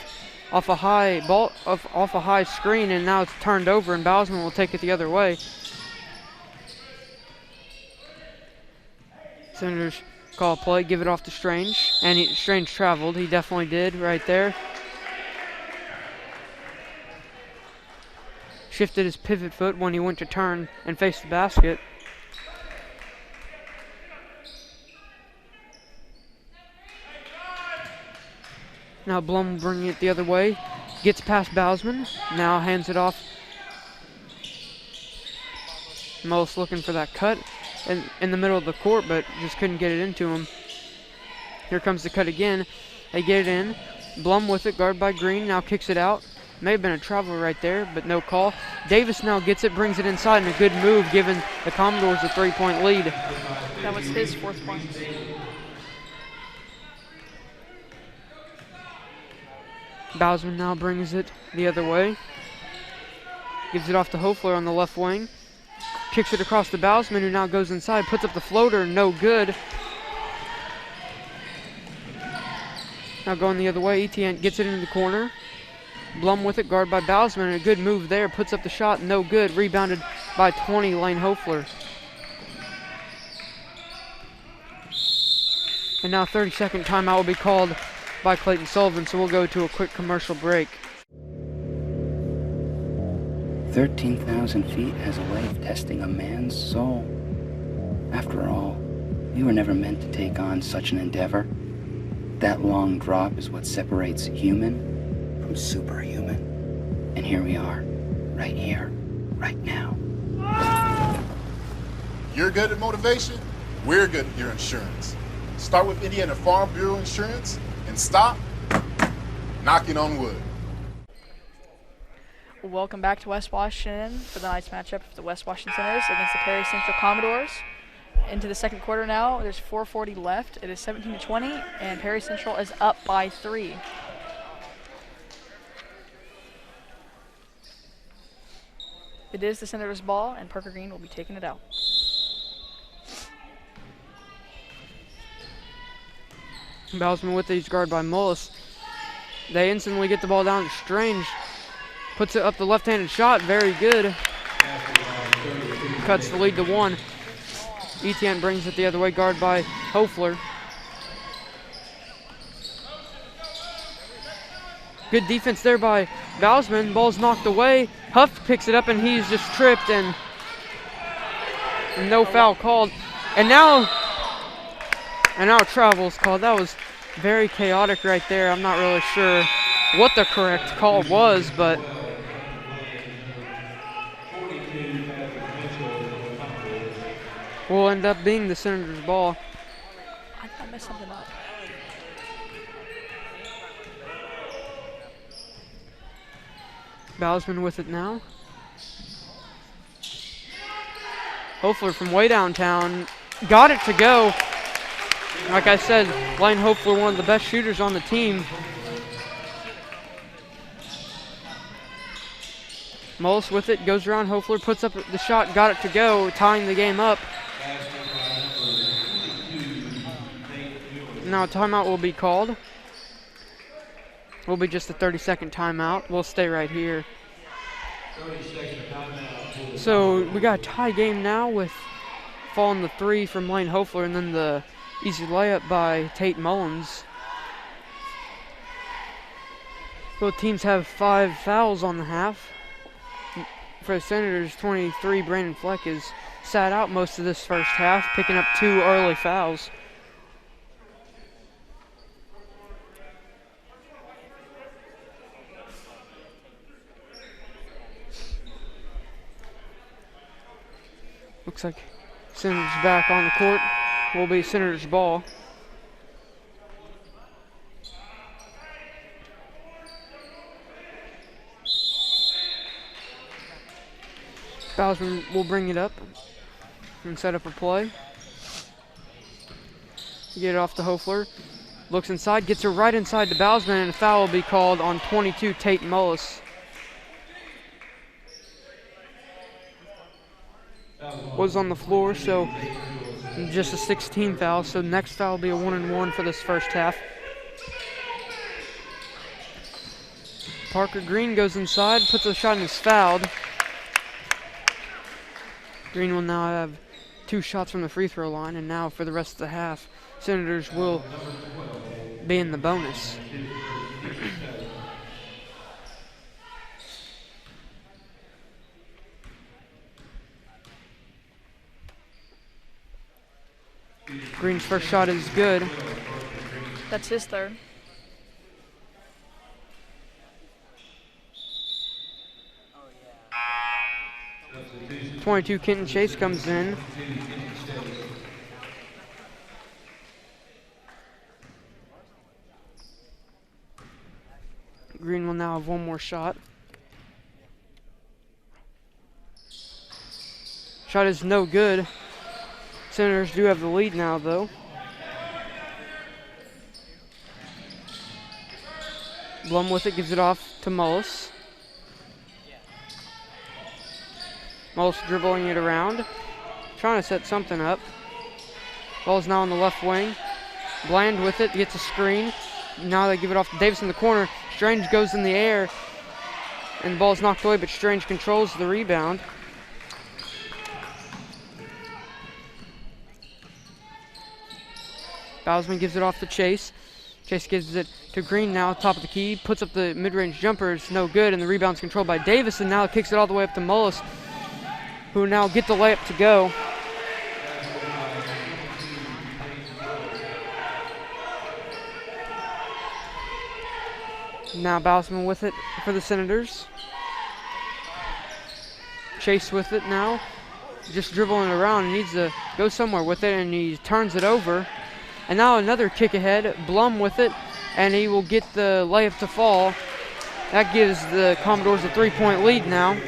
a high ball, off a high screen, and now it's turned over, and Bowsman will take it the other way. Senators call a play, give it off to Strange, and Strange traveled. He definitely did right there. Shifted his pivot foot when he went to turn and face the basket. Now Blum bringing it the other way. Gets past Bowsman. Now hands it off. Mullis looking for that cut in the middle of the court, but just couldn't get it into him. Here comes the cut again. They get it in. Blum with it, guarded by Green. Now kicks it out. May have been a travel right there, but no call. Davis now gets it, brings it inside, and a good move, giving the Commodores a 3-point lead. That was his fourth point. Bowsman now brings it the other way. Gives it off to Hofler on the left wing. Kicks it across to Bowsman, who now goes inside, puts up the floater, no good. Now going the other way, Etienne gets it into the corner. Blum with it, guarded by Bowsman, and a good move there. Puts up the shot, no good. Rebounded by 20, Lane Hofler. And now 30-second timeout will be called by Clayton Sullivan, so we'll go to a quick commercial break. 13,000 feet has a way of testing a man's soul. After all, we were never meant to take on such an endeavor. That long drop is what separates human from superhuman. And here we are, right here, right now. You're good at motivation, we're good at your insurance. Start with Indiana Farm Bureau Insurance and stop knocking on wood. Welcome back to West Washington for the night's matchup of the West Washington Senators against the Perry Central Commodores. Into the second quarter now. There's 4:40 left. It is 17-20, and Perry Central is up by 3. It is the Senators' ball, and Parker Green will be taking it out. Bowsman with it, he's guarded by Mullis. They instantly get the ball down to Strange. Puts it up the left-handed shot, very good. Cuts the lead to 1. Etienne brings it the other way, guard by Hofler. Good defense there by Bausman. Ball's knocked away. Huff picks it up and he's just tripped and no foul called. And now a travel's called. That was very chaotic right there. I'm not really sure what the correct call was, but will end up being the Senators' ball. I messed something up. Bausman with it now. Hofler from way downtown got it to go. Like I said, Lane Hofler, one of the best shooters on the team. Mullis with it, goes around Hofler, puts up the shot, got it to go, tying the game up. Now a timeout will be called. Will be just a 30-second timeout. We'll stay right here. So we got a tie game now with falling the 3 from Lane Hofler and then the easy layup by Tate Mullins. Both teams have 5 fouls on the half. For the Senators, 23, Brandon Fleck is sat out most of this first half, picking up 2 early fouls. Looks like Senators back on the court. Will be Senators' ball. Bausman will bring it up and set up a play. Get it off to Hofler. Looks inside, gets it right inside to Bausman, and a foul will be called on 22, Tate Mullis. Was on the floor, so just a 16 foul. So next foul will be a 1-and-1 for this first half. Parker Green goes inside, puts a shot and is fouled. Green will now have 2 shots from the free throw line, and now for the rest of the half, Senators will be in the bonus. Green's first shot is good. That's his third. .22 Kenton Chase comes in. Green will now have 1 more shot. Shot is no good. Senators do have the lead now, though. Blum with it, gives it off to Mullis. Mullis dribbling it around, trying to set something up. Ball's now on the left wing. Bland with it, gets a screen. Now they give it off to Davis in the corner. Strange goes in the air, and the ball's knocked away, but Strange controls the rebound. Bausman gives it off to Chase. Chase gives it to Green now, top of the key, puts up the mid-range jumper, it's no good, and the rebound's controlled by Davis, and now kicks it all the way up to Mullis, who now get the layup to go. Now Bausman with it for the Senators. Chase with it now, just dribbling it around, he needs to go somewhere with it, and he turns it over. And now another kick ahead, Blum with it, and he will get the layup to fall. That gives the Commodores a 3-point lead now.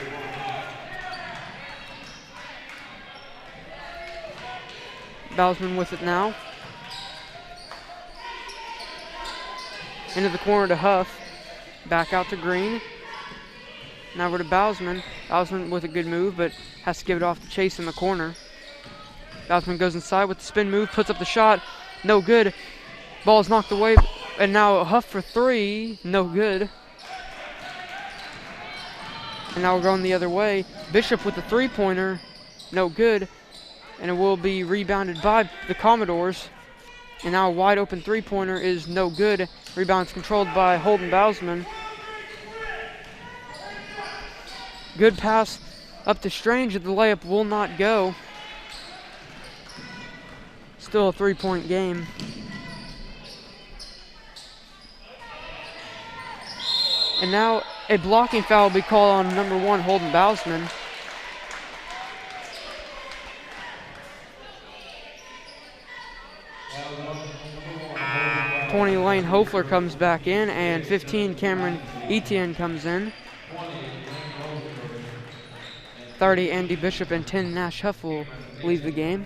Bausman with it now. Into the corner to Huff. Back out to Green. Now over to Bausman. Bausman with a good move, but has to give it off to Chase in the corner. Bausman goes inside with the spin move, puts up the shot. No good. Ball is knocked away, and now Huff for 3. No good. And now we're going the other way. Bishop with the three-pointer, no good. And it will be rebounded by the Commodores. And now a wide open three-pointer is no good. Rebound's controlled by Holden Bausman. Good pass up to Strange. The layup will not go. Still a three-point game. And now a blocking foul will be called on number 1, Holden Bausman. Lane Hofler comes back in, and 15 Cameron Etienne comes in. 30 Andy Bishop and 10 Nash Huff will leave the game.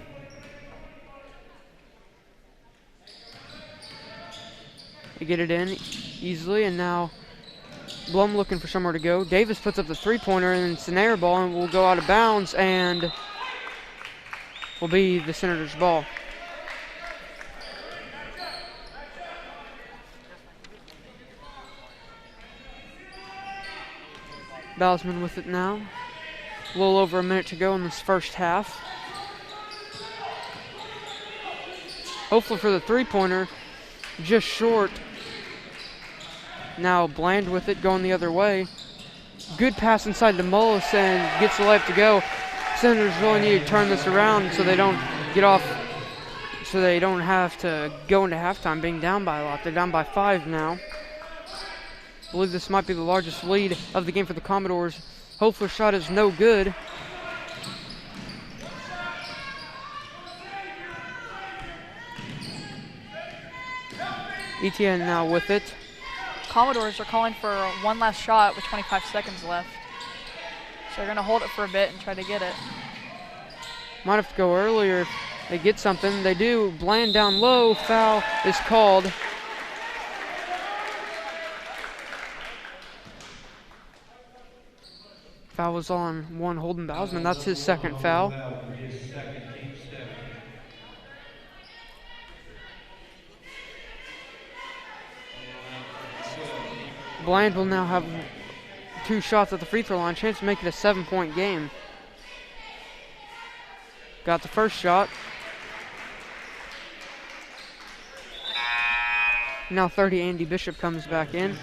They get it in easily, and now Blum looking for somewhere to go. Davis puts up the three-pointer, and it's an air ball, and will go out of bounds, and will be the Senators' ball. Bausman with it now. A little over a minute to go in this first half. Hopefully for the three-pointer, just short. Now Bland with it, going the other way. Good pass inside to Mullis and gets the layup to go. Senators really need to turn this around so they don't get off, so they don't have to go into halftime being down by a lot. They're down by 5 now. I believe this might be the largest lead of the game for the Commodores. Hopefully shot is no good. Etienne now with it. Commodores are calling for one last shot with 25 seconds left. So they're going to hold it for a bit and try to get it. Might have to go earlier if they get something. They do. Bland down low. Foul is called. Foul was on 1 Holden Bausman. That's his second foul. Bland will now have 2 shots at the free throw line. Chance to make it a 7-point game. Got the first shot. Now 30 Andy Bishop comes back in.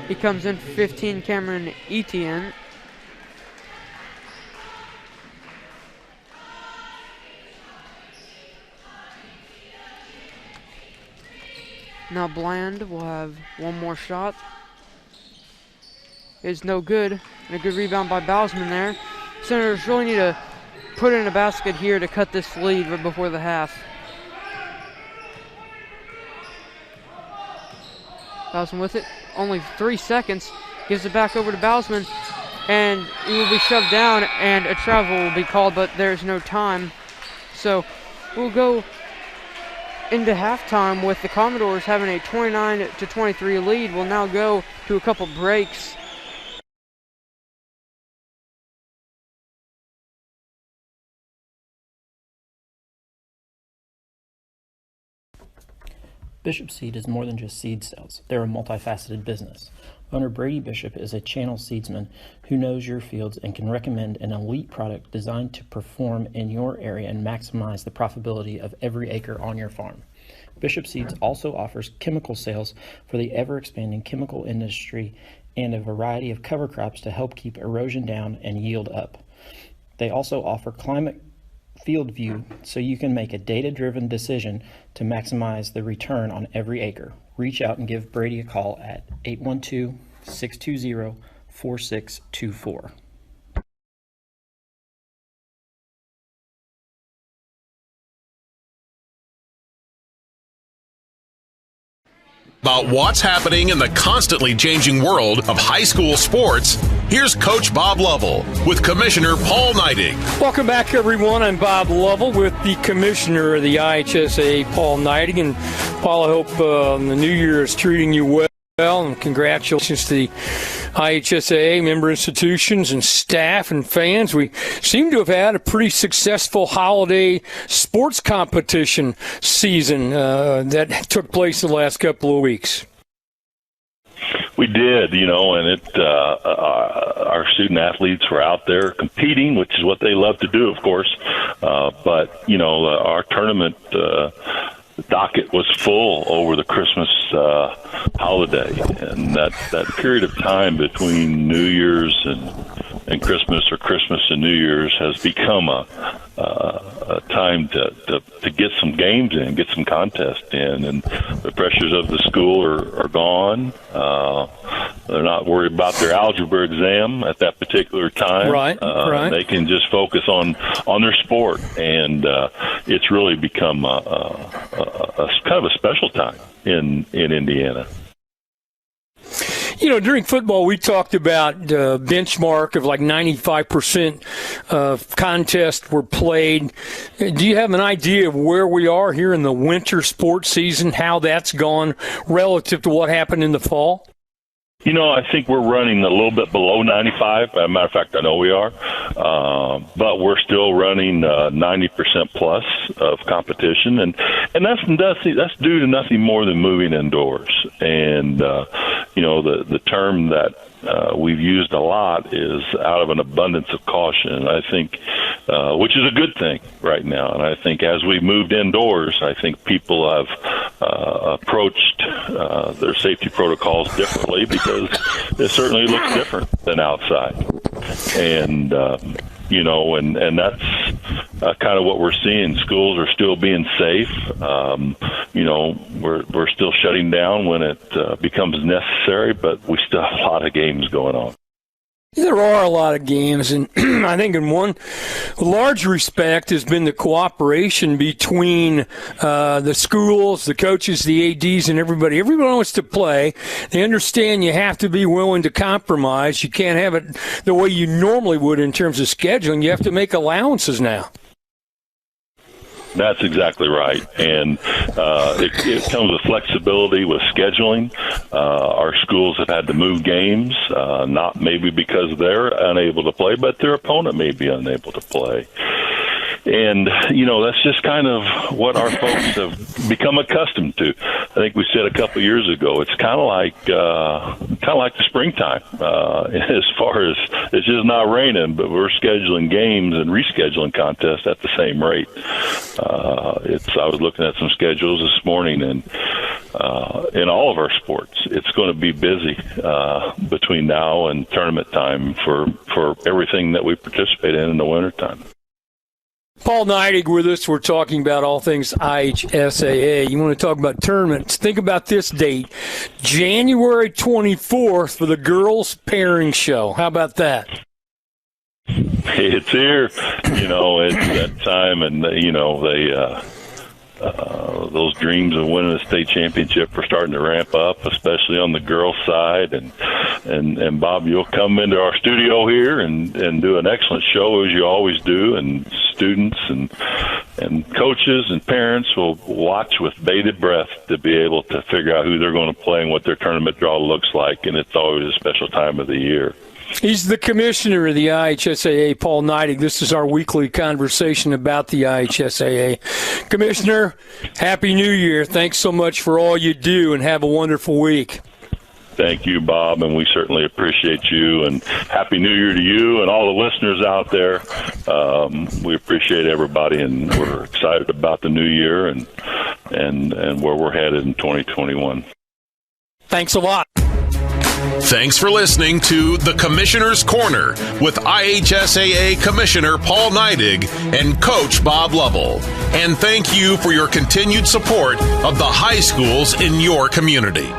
He comes in for 15 Cameron Etienne. Now Bland will have one more shot. It's no good. And a good rebound by Bausman there. Senators really need to put in a basket here to cut this lead right before the half. Bausman with it. Only 3 seconds. Gives it back over to Bausman. And he will be shoved down and a travel will be called, but there's no time. So we'll go into halftime with the Commodores having a 29-23 lead. We'll now go to a couple breaks. Bishop Seed is more than just seed sales. They're a multifaceted business. Owner Brady Bishop is a channel seedsman who knows your fields and can recommend an elite product designed to perform in your area and maximize the profitability of every acre on your farm. Bishop Seeds also offers chemical sales for the ever-expanding chemical industry and a variety of cover crops to help keep erosion down and yield up. They also offer climate field view so you can make a data-driven decision to maximize the return on every acre. Reach out and give Brady a call at 812-620-4624. About what's happening in the constantly changing world of high school sports, here's Coach Bob Lovell with Commissioner Paul Neidig. Welcome back, everyone. I'm Bob Lovell with the Commissioner of the IHSA, Paul Neidig. And Paul, I hope the new year is treating you well. And congratulations to the IHSAA member institutions and staff and fans. We seem to have had a pretty successful holiday sports competition season that took place the last couple of weeks. We did, and our student athletes were out there competing, which is what they love to do, of course. But our tournament docket was full over the Christmas holiday, and that period of time between New Year's and Christmas, or Christmas and New Year's, has become a time to get some games in, get some contests in, and the pressures of the school are gone. They're not worried about their algebra exam at that particular time. Right. They can just focus on their sport, and it's really become a kind of a special time in Indiana. During football, we talked about benchmark of like 95% of contests were played. Do you have an idea of where we are here in the winter sports season, how that's gone relative to what happened in the fall? I think we're running a little bit below 95. As a matter of fact, I know we are. But we're still running 90% plus of competition. And that's due to nothing more than moving indoors. And, the term that we've used a lot is out of an abundance of caution, I think, which is a good thing right now. And I think as we moved indoors, I think people have approached their safety protocols differently, because it certainly looks different than outside. And, and that's kind of what we're seeing. Schools are still being safe. We're still shutting down when it becomes necessary, but we still have a lot of games going on. There are a lot of games, and I think in one large respect has been the cooperation between the schools, the coaches, the ADs, and everybody. Everyone wants to play. They understand you have to be willing to compromise. You can't have it the way you normally would in terms of scheduling. You have to make allowances now. That's exactly right. And it comes with flexibility with scheduling. Our schools have had to move games, not maybe because they're unable to play, but their opponent may be unable to play. And, that's just kind of what our folks have become accustomed to. I think we said a couple of years ago, it's kind of like the springtime, as far as it's just not raining, but we're scheduling games and rescheduling contests at the same rate. I was looking at some schedules this morning, and in all of our sports, it's going to be busy between now and tournament time for everything that we participate in the wintertime. Paul Neidig with us. We're talking about all things IHSAA. You want to talk about tournaments? Think about this date, January 24th for the girls' pairing show. How about that? It's here. It's that time, and those dreams of winning a state championship are starting to ramp up, especially on the girls' side. And Bob, you'll come into our studio here and do an excellent show, as you always do, and students and coaches and parents will watch with bated breath to be able to figure out who they're going to play and what their tournament draw looks like, and it's always a special time of the year. He's the commissioner of the IHSAA, Paul Neidig. This is our weekly conversation about the IHSAA. Commissioner, Happy New Year. Thanks so much for all you do, and have a wonderful week. Thank you, Bob, and we certainly appreciate you, and Happy New Year to you and all the listeners out there. We appreciate everybody, and we're excited about the new year and where we're headed in 2021. Thanks a lot. Thanks for listening to The Commissioner's Corner with IHSAA Commissioner Paul Neidig and Coach Bob Lovell. And thank you for your continued support of the high schools in your community.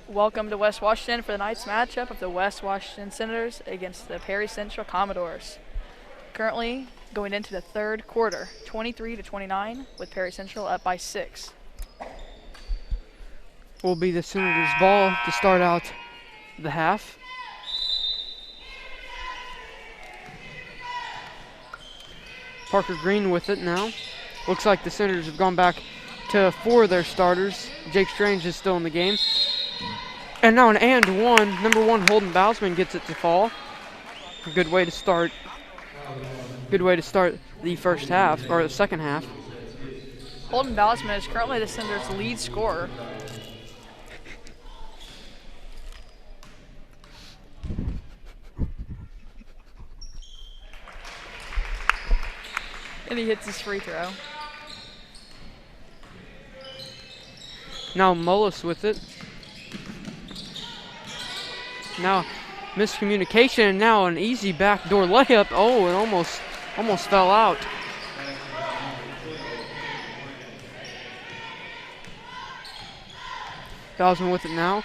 Welcome to West Washington for the night's matchup of the West Washington Senators against the Perry Central Commodores. Currently going into the third quarter, 23-29, with Perry Central up by 6. Will be the Senators' ball to start out the half. Parker Green with it now. Looks like the Senators have gone back to 4 of their starters. Jake Strange is still in the game. And now an and one. Number 1 Holden Bousman gets it to fall. A good way to start. Good way to start the first half, or the second half. Holden Bousman is currently the Senators' lead scorer. And he hits his free throw. Now Mullis with it. Now miscommunication, and now an easy backdoor layup. Oh, it almost fell out. Bousman with it now.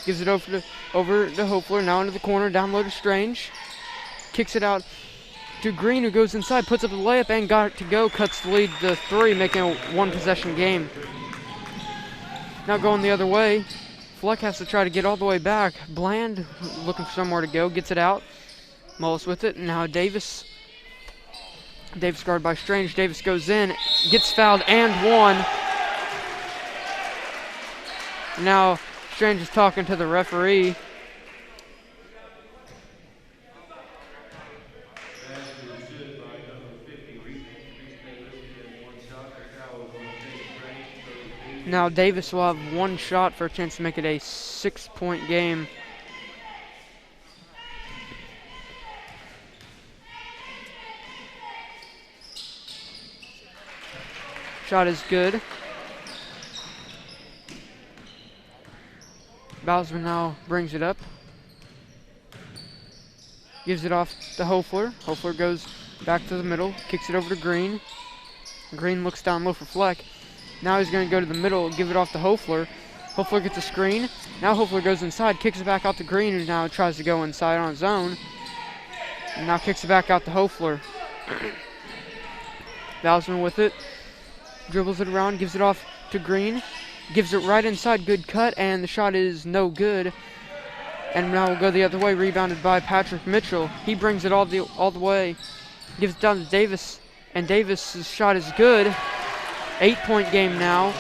Gives it over to Hopler. Now into the corner. Down low to Strange. Kicks it out to Green, who goes inside, puts up the layup, and got it to go. Cuts the lead to 3, making a 1-possession game. Now going the other way. Fleck has to try to get all the way back. Bland looking for somewhere to go. Gets it out. Mullis with it. And now Davis. Davis guarded by Strange. Davis goes in. Gets fouled and one. Now Strange is talking to the referee. Now Davis will have 1 shot for a chance to make it a 6-point game. Shot is good. Bousman now brings it up. Gives it off to Hofler. Hofler goes back to the middle, kicks it over to Green. Green looks down low for Fleck. Now he's going to go to the middle, give it off to Hofler. Hofler gets a screen. Now Hofler goes inside, kicks it back out to Green, who now tries to go inside on his own. And now kicks it back out to Hofler. Bousman with it. Dribbles it around, gives it off to Green. Gives it right inside, good cut, and the shot is no good. And now we'll go the other way, rebounded by Patrick Mitchell. He brings it all the way. Gives it down to Davis, and Davis' shot is good. 8-point game now.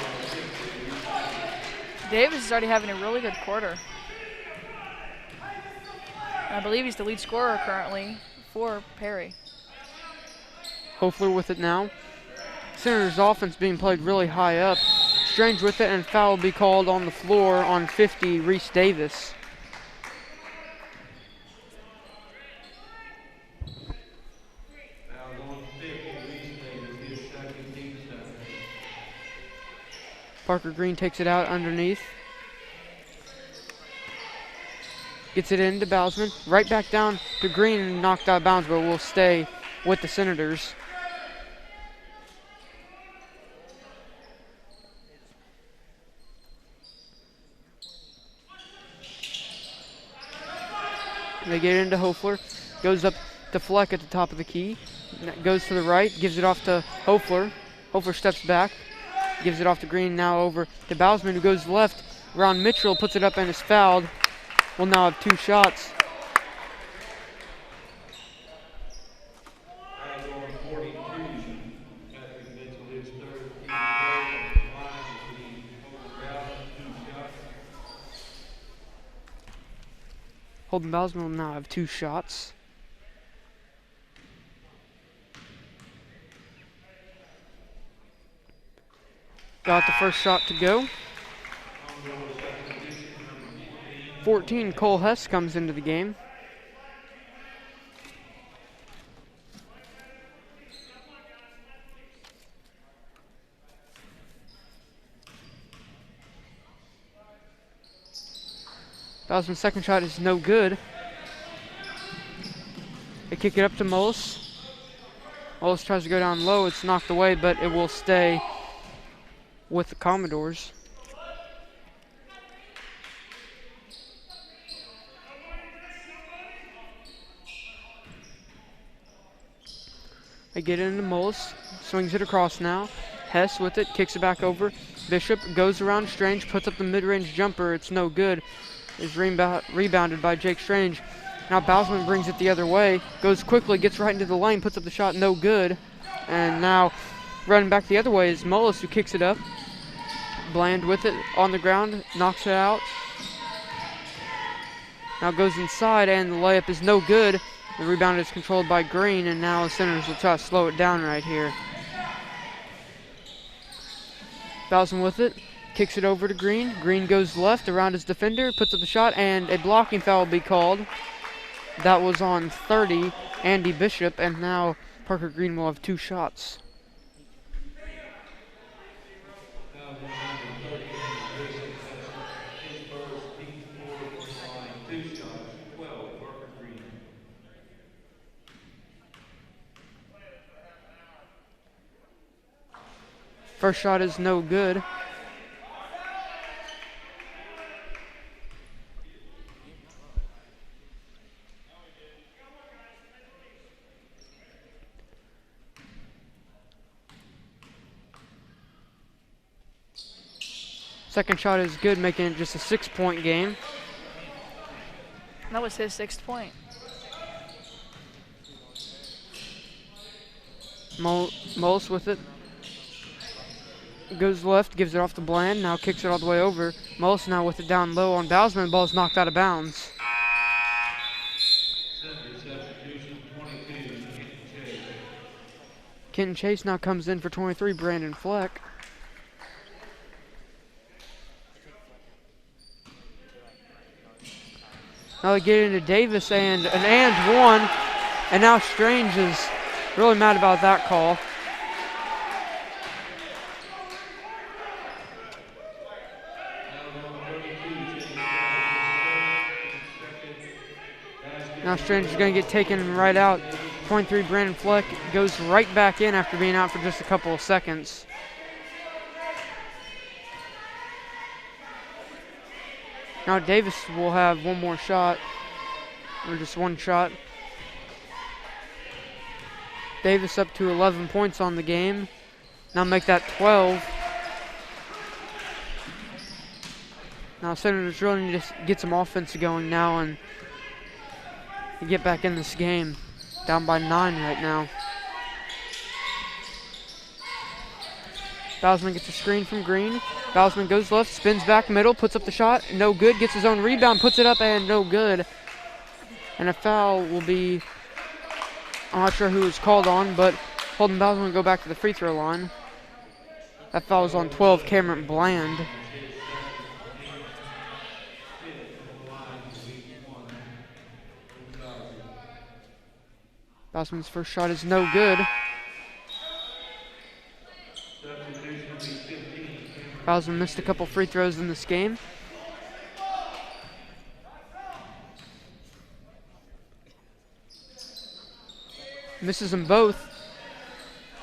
Davis is already having a really good quarter. I believe he's the lead scorer currently for Perry. Hofler with it now. Senators offense being played really high up. Strange with it, and foul will be called on the floor on 50, Reese Davis. Parker Green takes it out underneath. Gets it into Bousman. Right back down to Green and knocked out of bounds, but will stay with the Senators. They get into Hofler. Goes up to Fleck at the top of the key. Goes to the right. Gives it off to Hofler. Hofler steps back. Gives it off to Green, now over to Bousman, who goes left around Mitchell, puts it up and is fouled. Will now have 2 shots. Holden Bousman will now have 2 shots. Got the first shot to go. 14, Cole Hess comes into the game. Bousman's second shot is no good. They kick it up to Mullis. Mullis tries to go down low. It's knocked away, but it will stay with the Commodores. They get it into Mullis, swings it across now. Hess with it, kicks it back over. Bishop goes around Strange, puts up the mid-range jumper. It's no good. Is rebounded by Jake Strange. Now Bausman brings it the other way, goes quickly, gets right into the lane, puts up the shot, no good. And now running back the other way is Mullis, who kicks it up. Bland with it on the ground, knocks it out. Now goes inside, and the layup is no good. The rebound is controlled by Green, and now the Senators will try to slow it down right here. Bausman with it, kicks it over to Green. Green goes left around his defender, puts up the shot, and a blocking foul will be called. That was on 30, Andy Bishop, and now Parker Green will have 2 shots. First shot is no good. Second shot is good, making it just a 6-point game. That was his 6th point. Mullis with it. Goes left, gives it off to Bland, now kicks it all the way over. Mullis now with it down low on Bausman. Ball's knocked out of bounds. Kenton Chase now comes in for 23, Brandon Fleck. Now they get into Davis and an and one. And now Strange is really mad about that call. Now Strange is going to get taken right out. 23 Brandon Fleck goes right back in after being out for just a couple of seconds. Now Davis will have one more shot, or just one shot. Davis up to 11 points on the game. Now make that 12. Now Senators really need to get some offense going now and get back in this game. Down by 9 right now. Bausman gets a screen from Green. Bausman goes left, spins back middle, puts up the shot, no good, gets his own rebound, puts it up, and no good. And a foul will be, I'm not sure who was called on, but Holden Bausman will go back to the free throw line. That foul is on 12, Cameron Bland. Bausman's first shot is no good. Bausman missed a couple free throws in this game. Misses them both.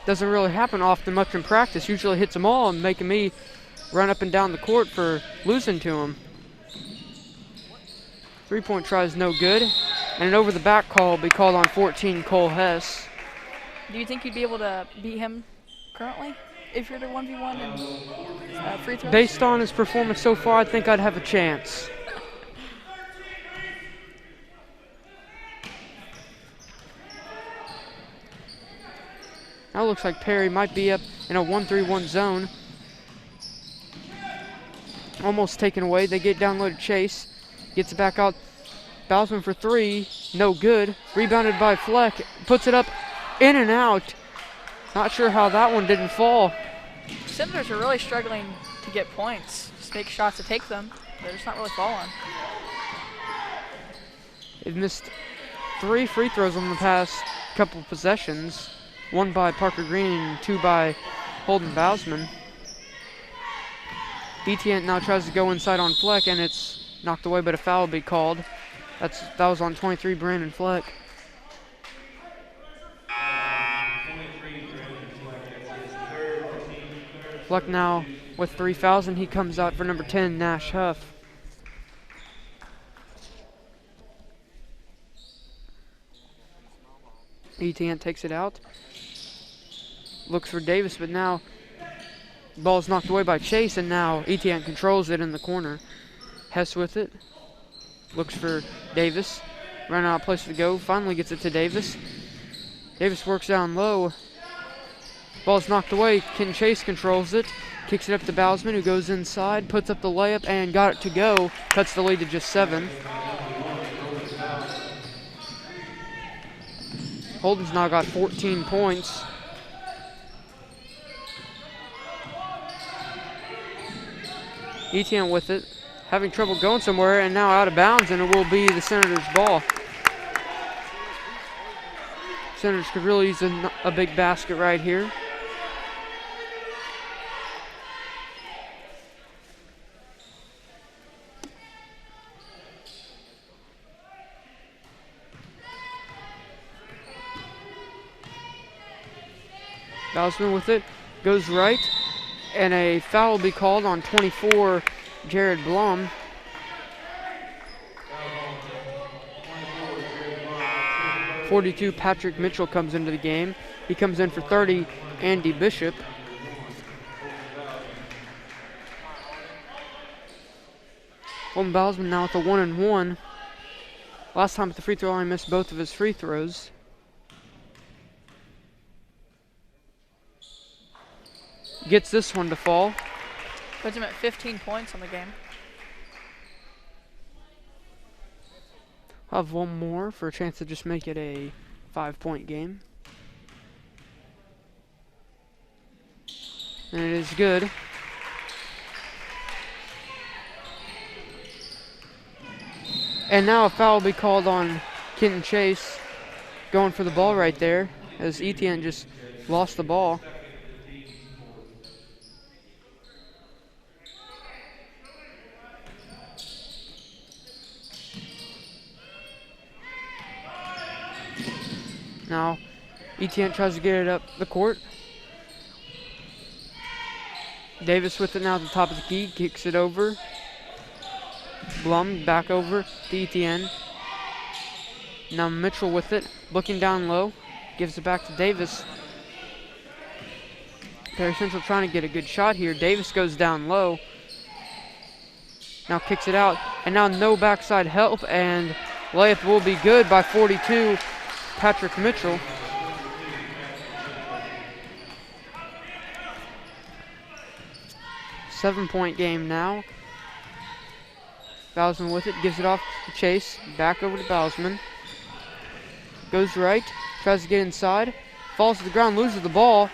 Doesn't really happen often much in practice. Usually hits them all and making me run up and down the court for losing to him. 3-point try is no good. And an over-the-back call will be called on 14, Cole Hess. Do you think you'd be able to beat him currently if you're the 1v1 and free throws? Based on his performance so far, I think I'd have a chance. Now it looks like Perry might be up in a 1-3-1 zone. Almost taken away. They get down low to Chase. Gets it back out. Bausman for 3. No good. Rebounded by Fleck. Puts it up in and out. Not sure how that one didn't fall. Senators are really struggling to get points. Just make shots to take them. They're just not really falling. They've missed 3 free throws on the past couple of possessions. 1 by Parker Green and 2 by Holden Bausman. BTN now tries to go inside on Fleck, and it's knocked away, but a foul will be called. That was on 23, Brandon Fleck. Fleck now with 3 fouls, and he comes out for number 10, Nash Huff. BTN takes it out. looks for Davis, but now the ball's knocked away by Chase, and now Etienne controls it in the corner. Hess with it, looks for Davis, running out of place to go, finally gets it to Davis. Davis works down low. Ball's knocked away. Ken Chase controls it, kicks it up to Bousman, who goes inside, puts up the layup, and got it to go. Cuts the lead to just 7. Holden's now got 14 points. Etienne with it, having trouble going somewhere, and now out of bounds, and it will be the Senators' ball. Senators could really use a big basket right here. Bousman with it, goes right, and a foul will be called on 24, Jared Blum. .42, Patrick Mitchell comes into the game. He comes in for 30, Andy Bishop. Holden Bousman now with a 1-and-1. Last time at the free throw line, missed both of his free throws. Gets this one to fall. Puts him at 15 points on the game. I'll have one more for a chance to just make it a 5-point game. And it is good. And now a foul will be called on Kenton Chase, going for the ball right there, as Etienne just lost the ball. Now, Etienne tries to get it up the court. Davis with it now at the top of the key, kicks it over. Blum back over to Etienne. Now Mitchell with it, looking down low, gives it back to Davis. Perry Central trying to get a good shot here. Davis goes down low. Now kicks it out, and now no backside help, and layup will be good by 42. Patrick Mitchell. Seven-point game now. Bousman with it, gives it off to Chase. Back over to Bousman. Goes right, tries to get inside. Falls to the ground, loses the ball.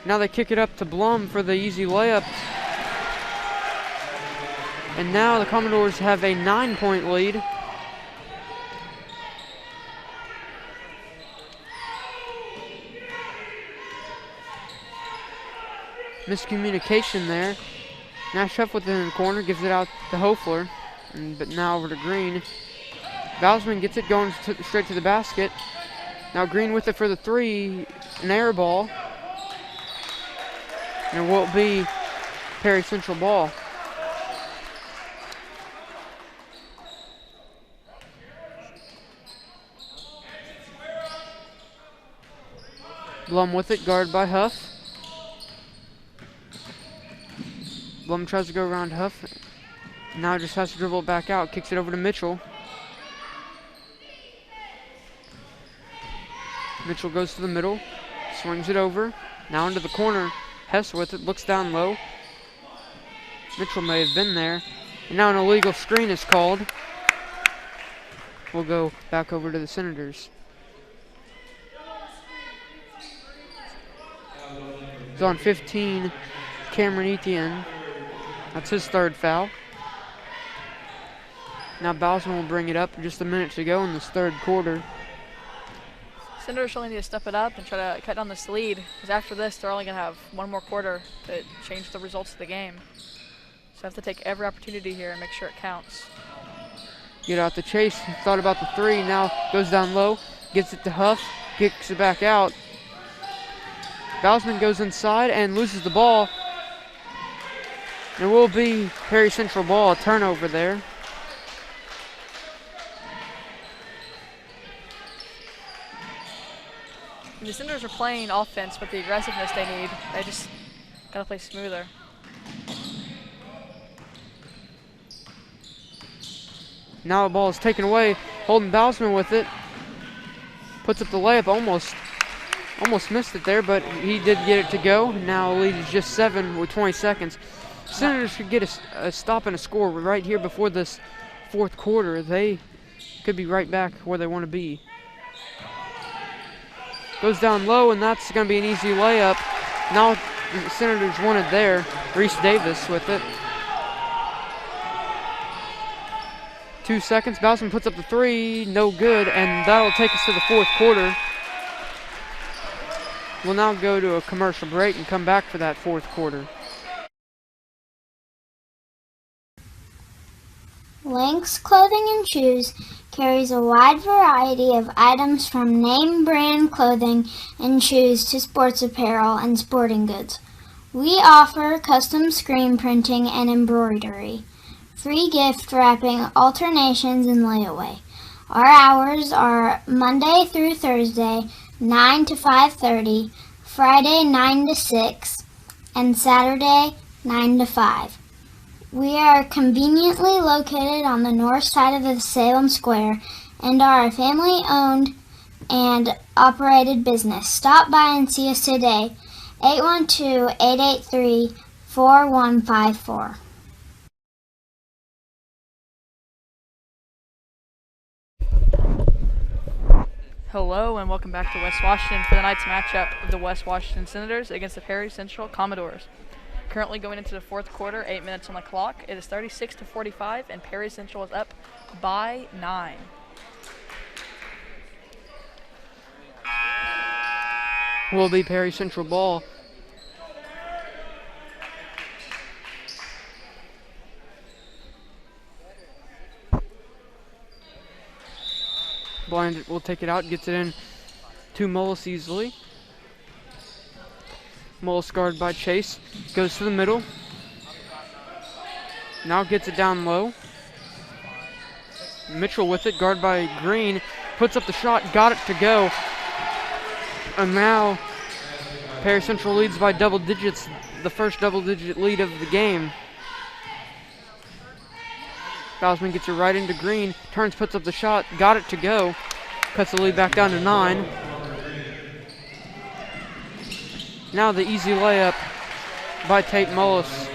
Now they kick it up to Blum for the easy layup. And now the Commodores have a 9-point lead. Miscommunication there. Nash up with it in the corner, gives it out to Hofler, but now over to Green. Bousman gets it going straight to the basket. Now Green with it for the 3, an air ball. And it will be Perry Central ball. Blum with it, guarded by Huff. Blum tries to go around Huff. Now just has to dribble it back out. Kicks it over to Mitchell. Mitchell goes to the middle. Swings it over. Now into the corner. Hess with it. Looks down low. Mitchell may have been there. And now an illegal screen is called. We'll go back over to the Senators. It's on 15, Cameron Etienne. That's his 3rd foul. Now Bousman will bring it up just a minute to go in this 3rd quarter. Senators really need to step it up and try to cut down this lead, because after this they're only going to have one more quarter to change the results of the game. So they have to take every opportunity here and make sure it counts. Get out the Chase, thought about the 3, now goes down low, gets it to Huff, kicks it back out. Bousman goes inside and loses the ball. There will be Perry Central ball, a turnover there. The Senators are playing offense with the aggressiveness they need. They just gotta play smoother. Now the ball is taken away. Holden Bausman with it. Puts up the layup, almost missed it there, but he did get it to go. Now the lead is just 7 with 20 seconds. Senators could get a stop and a score right here before this fourth quarter. They could be right back where they want to be. Goes down low, and that's going to be an easy layup. Now the Senators want it there. Reese Davis with it. 2 seconds. Bausman puts up the three. No good, and that'll take us to the fourth quarter. We'll now go to a commercial break and come back for that fourth quarter. Lynx Clothing and Shoes carries a wide variety of items from name brand clothing and shoes to sports apparel and sporting goods. We offer custom screen printing and embroidery, free gift wrapping, alternations, and layaway. Our hours are Monday through Thursday, 9 to 5:30, Friday 9 to 6, and Saturday 9 to 5. We are conveniently located on the north side of the Salem Square and are a family-owned and operated business. Stop by and see us today, 812-883-4154. Hello and welcome back to West Washington for the night's matchup of the West Washington Senators against the Perry Central Commodores. Currently going into the fourth quarter, 8 minutes on the clock. It is 36-45 and Perry Central is up by 9. Will be Perry Central ball. Blind will take it out, gets it in to Mullis easily. Mullis guarded by Chase, goes to the middle. Now gets it down low. Mitchell with it, guarded by Green, puts up the shot, got it to go. And now Perry Central leads by double digits, the first double-digit lead of the game. Bausman gets it right into Green, turns, puts up the shot, got it to go, cuts the lead back down to 9. Now the easy layup by Tate Mullis.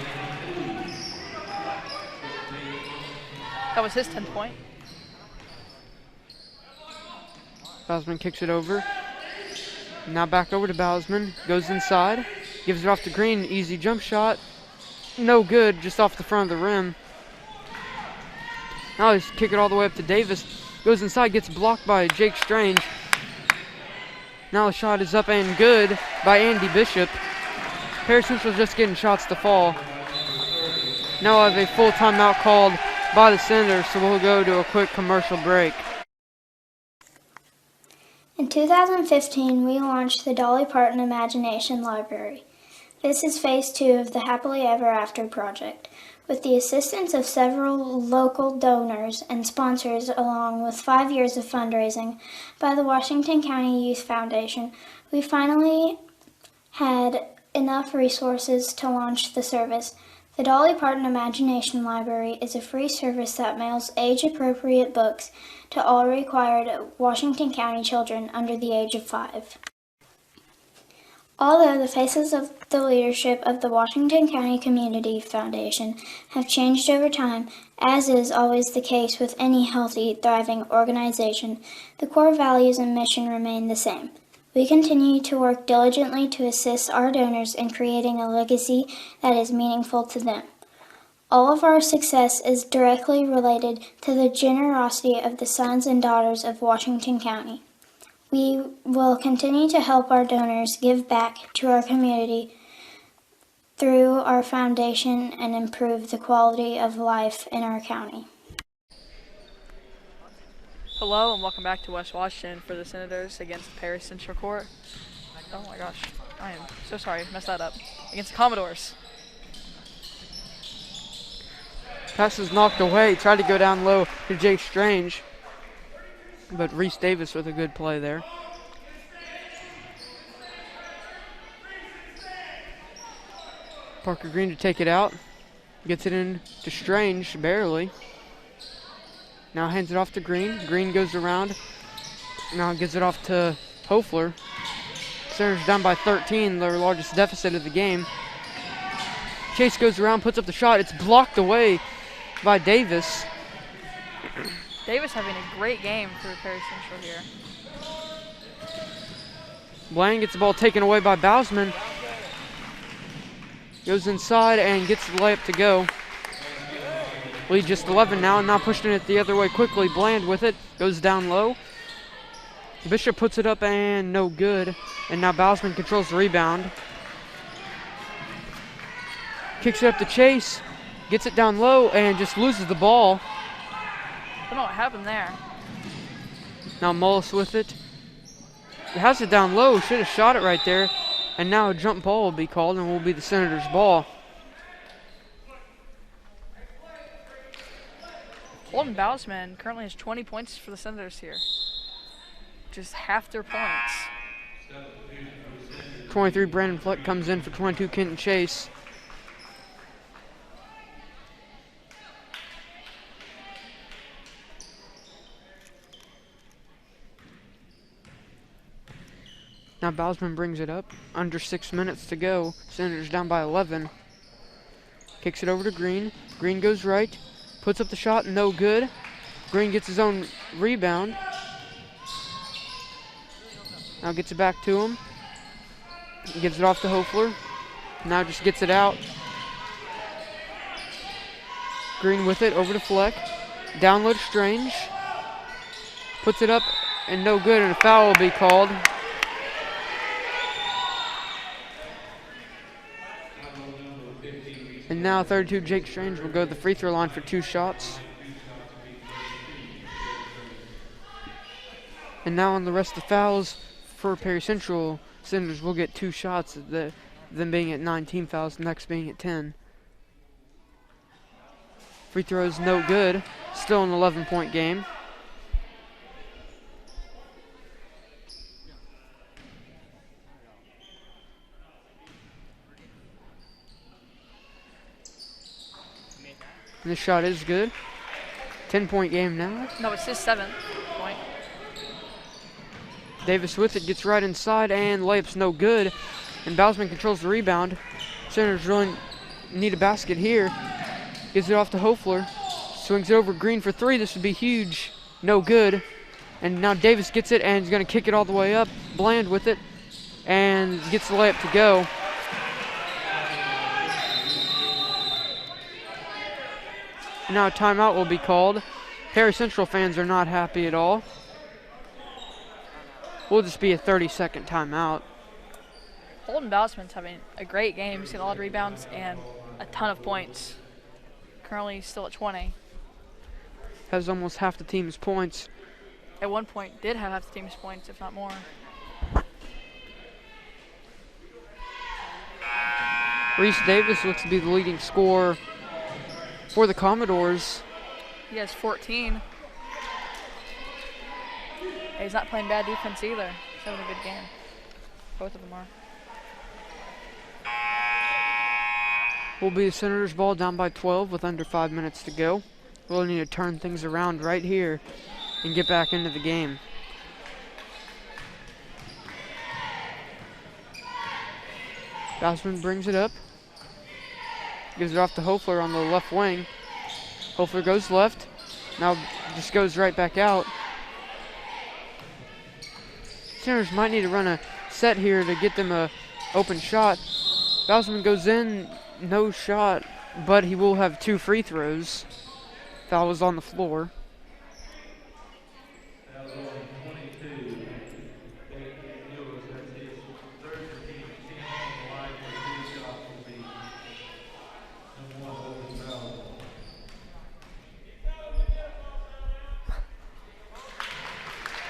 That was his 10th point. Bausman kicks it over. Now back over to Bausman, goes inside, gives it off to Green, easy jump shot. No good, just off the front of the rim. Now he's kick it all the way up to Davis. Goes inside, gets blocked by Jake Strange. Now the shot is up and good by Andy Bishop. Perry Central just getting shots to fall. Now I have a full timeout called by the Senators, so we'll go to a quick commercial break. In 2015, we launched the Dolly Parton Imagination Library. This is phase 2 of the Happily Ever After project. With the assistance of several local donors and sponsors, along with 5 years of fundraising by the Washington County Youth Foundation, we finally had enough resources to launch the service. The Dolly Parton Imagination Library is a free service that mails age-appropriate books to all required Washington County children under the age of 5. Although the faces of the leadership of the Washington County Community Foundation have changed over time, as is always the case with any healthy, thriving organization, the core values and mission remain the same. We continue to work diligently to assist our donors in creating a legacy that is meaningful to them. All of our success is directly related to the generosity of the sons and daughters of Washington County. We will continue to help our donors give back to our community through our foundation and improve the quality of life in our county. Hello and welcome back to West Washington for the Senators against the Perry Central Court. Oh my gosh, I am so sorry, messed that up. Against the Commodores. Pass is knocked away, tried to go down low to Jake Strange. But Reese Davis with a good play there. Parker Green to take it out. Gets it in to Strange, barely. Now hands it off to Green. Green goes around. Now gives it off to Hofler. Senators down by 13, their largest deficit of the game. Chase goes around, puts up the shot. It's blocked away by Davis. Davis having a great game for Perry Central here. Bland gets the ball taken away by Bausman. Goes inside and gets the layup to go. Lead just 11 now, and now pushing it the other way quickly. Bland with it, goes down low. Bishop puts it up and no good. And now Bausman controls the rebound. Kicks it up to Chase. Gets it down low and just loses the ball. I don't know what happened there. Now Mullis with it. He has it down low, should have shot it right there. And now a jump ball will be called and will be the Senators' ball. Holden Bausman currently has 20 points for the Senators here. Just half their points. 23, Brandon Fleck comes in for 22, Kenton Chase. Now Bausman brings it up. Under 6 minutes to go. Senators down by 11. Kicks it over to Green. Green goes right. Puts up the shot. No good. Green gets his own rebound. Now gets it back to him. Gives it off to Hofler. Now just gets it out. Green with it. Over to Fleck. Down low to Strange. Puts it up and no good, and a foul will be called. And now 32, Jake Strange will go to the free throw line for 2 shots. And now on the rest of the fouls for Perry Central, Senators will get 2 shots, them being at 9 team fouls, next being at 10. Free throws no good, still an 11-point game. And this shot is good. 10-point game now. No, it's his 7th point. Davis with it, gets right inside, and layup's no good. And Bausman controls the rebound. Senators really need a basket here. Gives it off to Hofler. Swings it over Green for 3. This would be huge. No good. And now Davis gets it, and he's going to kick it all the way up. Bland with it, and gets the layup to go. Now a timeout will be called. Perry Central fans are not happy at all. Will just be a 30-second timeout. Holden Bausman's having a great game. He's getting a lot of rebounds and a ton of points. Currently still at 20. Has almost half the team's points. At one point did have half the team's points, if not more. Reese Davis looks to be the leading scorer for the Commodores. He has 14. He's not playing bad defense either. He's having a good game. Both of them are. Will be the Senators' ball, down by 12 with under 5 minutes to go. We'll need to turn things around right here and get back into the game. Bausman brings it up. Gives it off to Hofler on the left wing. Hofler goes left. Now just goes right back out. Senators might need to run a set here to get them a open shot. Bausman goes in, no shot, but he will have 2 free throws. Foul was on the floor.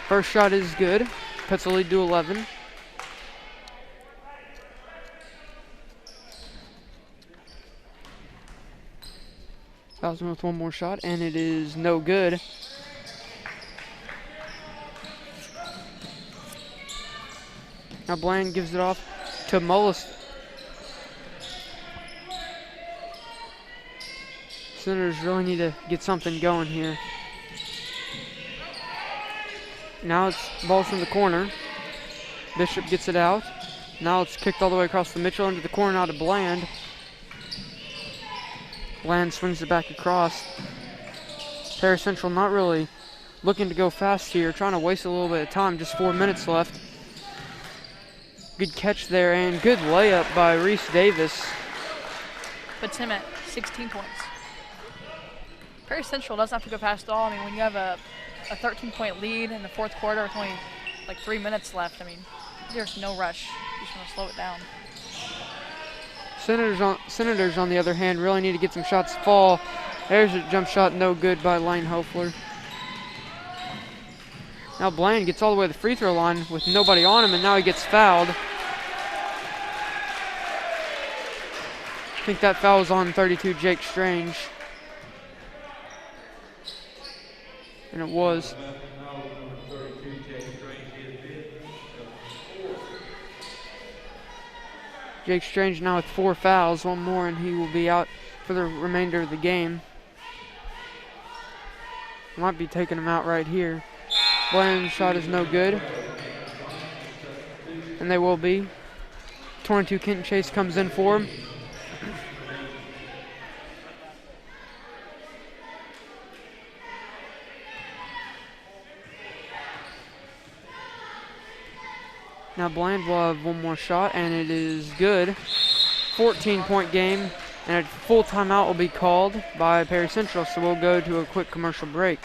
First shot is good. Puts the lead to 11. Bausman with one more shot, and it is no good. Now Bland gives it off to Mullis. Senators really need to get something going here. Now it's ball's in the corner. Bishop gets it out. Now it's kicked all the way across the Mitchell into the corner out of Bland. Bland swings it back across. Perry Central not really looking to go fast here, trying to waste a little bit of time, just 4 minutes left. Good catch there and good layup by Reese Davis. Puts him at 16 points. Perry Central doesn't have to go fast at all. I mean, when you have a 13-point lead in the fourth quarter with only like 3 minutes left, I mean, there's no rush. You just want to slow it down. Senators, on the other hand, really need to get some shots to fall. There's a jump shot, no good by Lane Hofler. Now Bland gets all the way to the free throw line with nobody on him, and now he gets fouled. I think that foul was on 32, Jake Strange. And it was. Jake Strange now with 4 fouls, 1 more, and he will be out for the remainder of the game. Might be taking him out right here. Bland's shot is no good. And they will be. 22 Kenton Chase comes in for him. Now Bland will have 1 more shot, and it is good. 14-point game, and a full timeout will be called by Perry Central, so we'll go to a quick commercial break.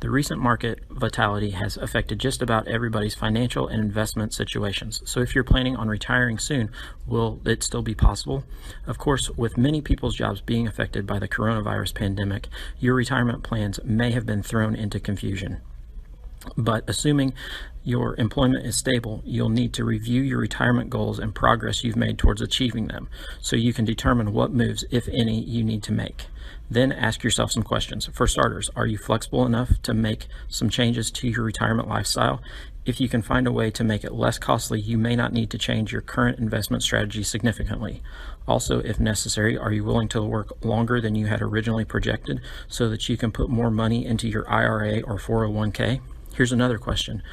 The recent market volatility has affected just about everybody's financial and investment situations. So if you're planning on retiring soon, will it still be possible? Of course, with many people's jobs being affected by the coronavirus pandemic, your retirement plans may have been thrown into confusion. But assuming your employment is stable, you'll need to review your retirement goals and progress you've made towards achieving them, so you can determine what moves, if any, you need to make. Then ask yourself some questions. For starters, are you flexible enough to make some changes to your retirement lifestyle? If you can find a way to make it less costly, you may not need to change your current investment strategy significantly. Also, if necessary, are you willing to work longer than you had originally projected so that you can put more money into your IRA or 401k? Here's another question.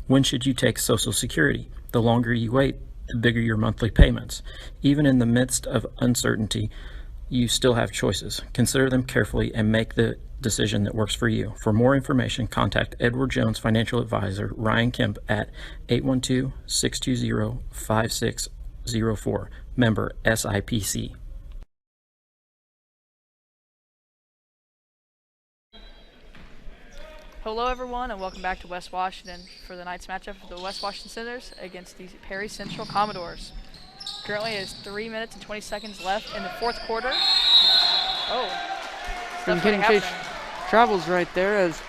When should you take Social Security? The longer you wait, the bigger your monthly payments. Even in the midst of uncertainty, you still have choices. Consider them carefully and make the decision that works for you. For more information, contact Edward Jones Financial Advisor Ryan Kemp at 812-620-5604. Member SIPC. Hello everyone, and welcome back to West Washington for the night's matchup of the West Washington Senators against the Perry Central Commodores. Currently it is 3 minutes and 20 seconds left in the fourth quarter. Oh, and Kenton Chase travels right there as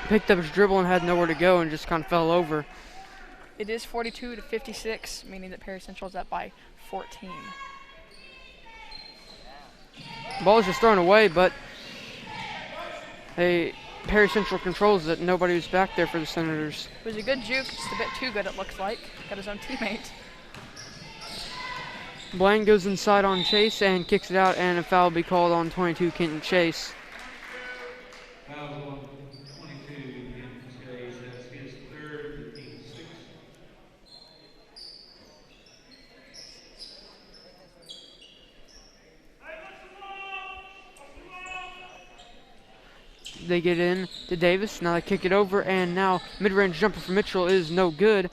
picked up his dribble and had nowhere to go and just kind of fell over. It is 42-56, meaning that Perry Central is up by 14. Ball is just thrown away, but Perry Central controls it. Nobody was back there for the Senators. It was a good juke, just a bit too good it looks like. Got his own teammate. Bland goes inside on Chase and kicks it out, and a foul will be called on 22 Kenton Chase. Foul on 22 Kenton Chase. That's his third, 15-6. They get in to Davis. Now they kick it over, and now mid-range jumper for Mitchell is no good.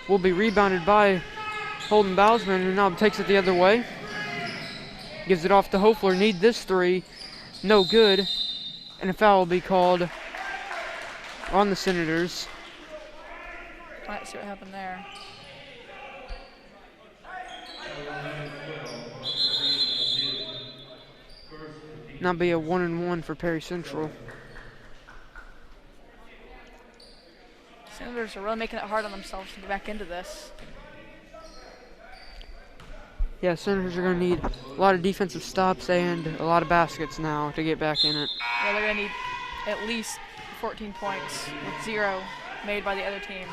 Will be rebounded by Holden Bousman, who now takes it the other way. Gives it off to Hofler. Need this 3. No good. And a foul will be called on the Senators. Let's see what happened there. Now be a 1-and-1 for Perry Central. Senators are really making it hard on themselves to get back into this. Yeah, Senators are going to need a lot of defensive stops and a lot of baskets now to get back in it. Yeah, they're going to need at least 14 points with 0 made by the other team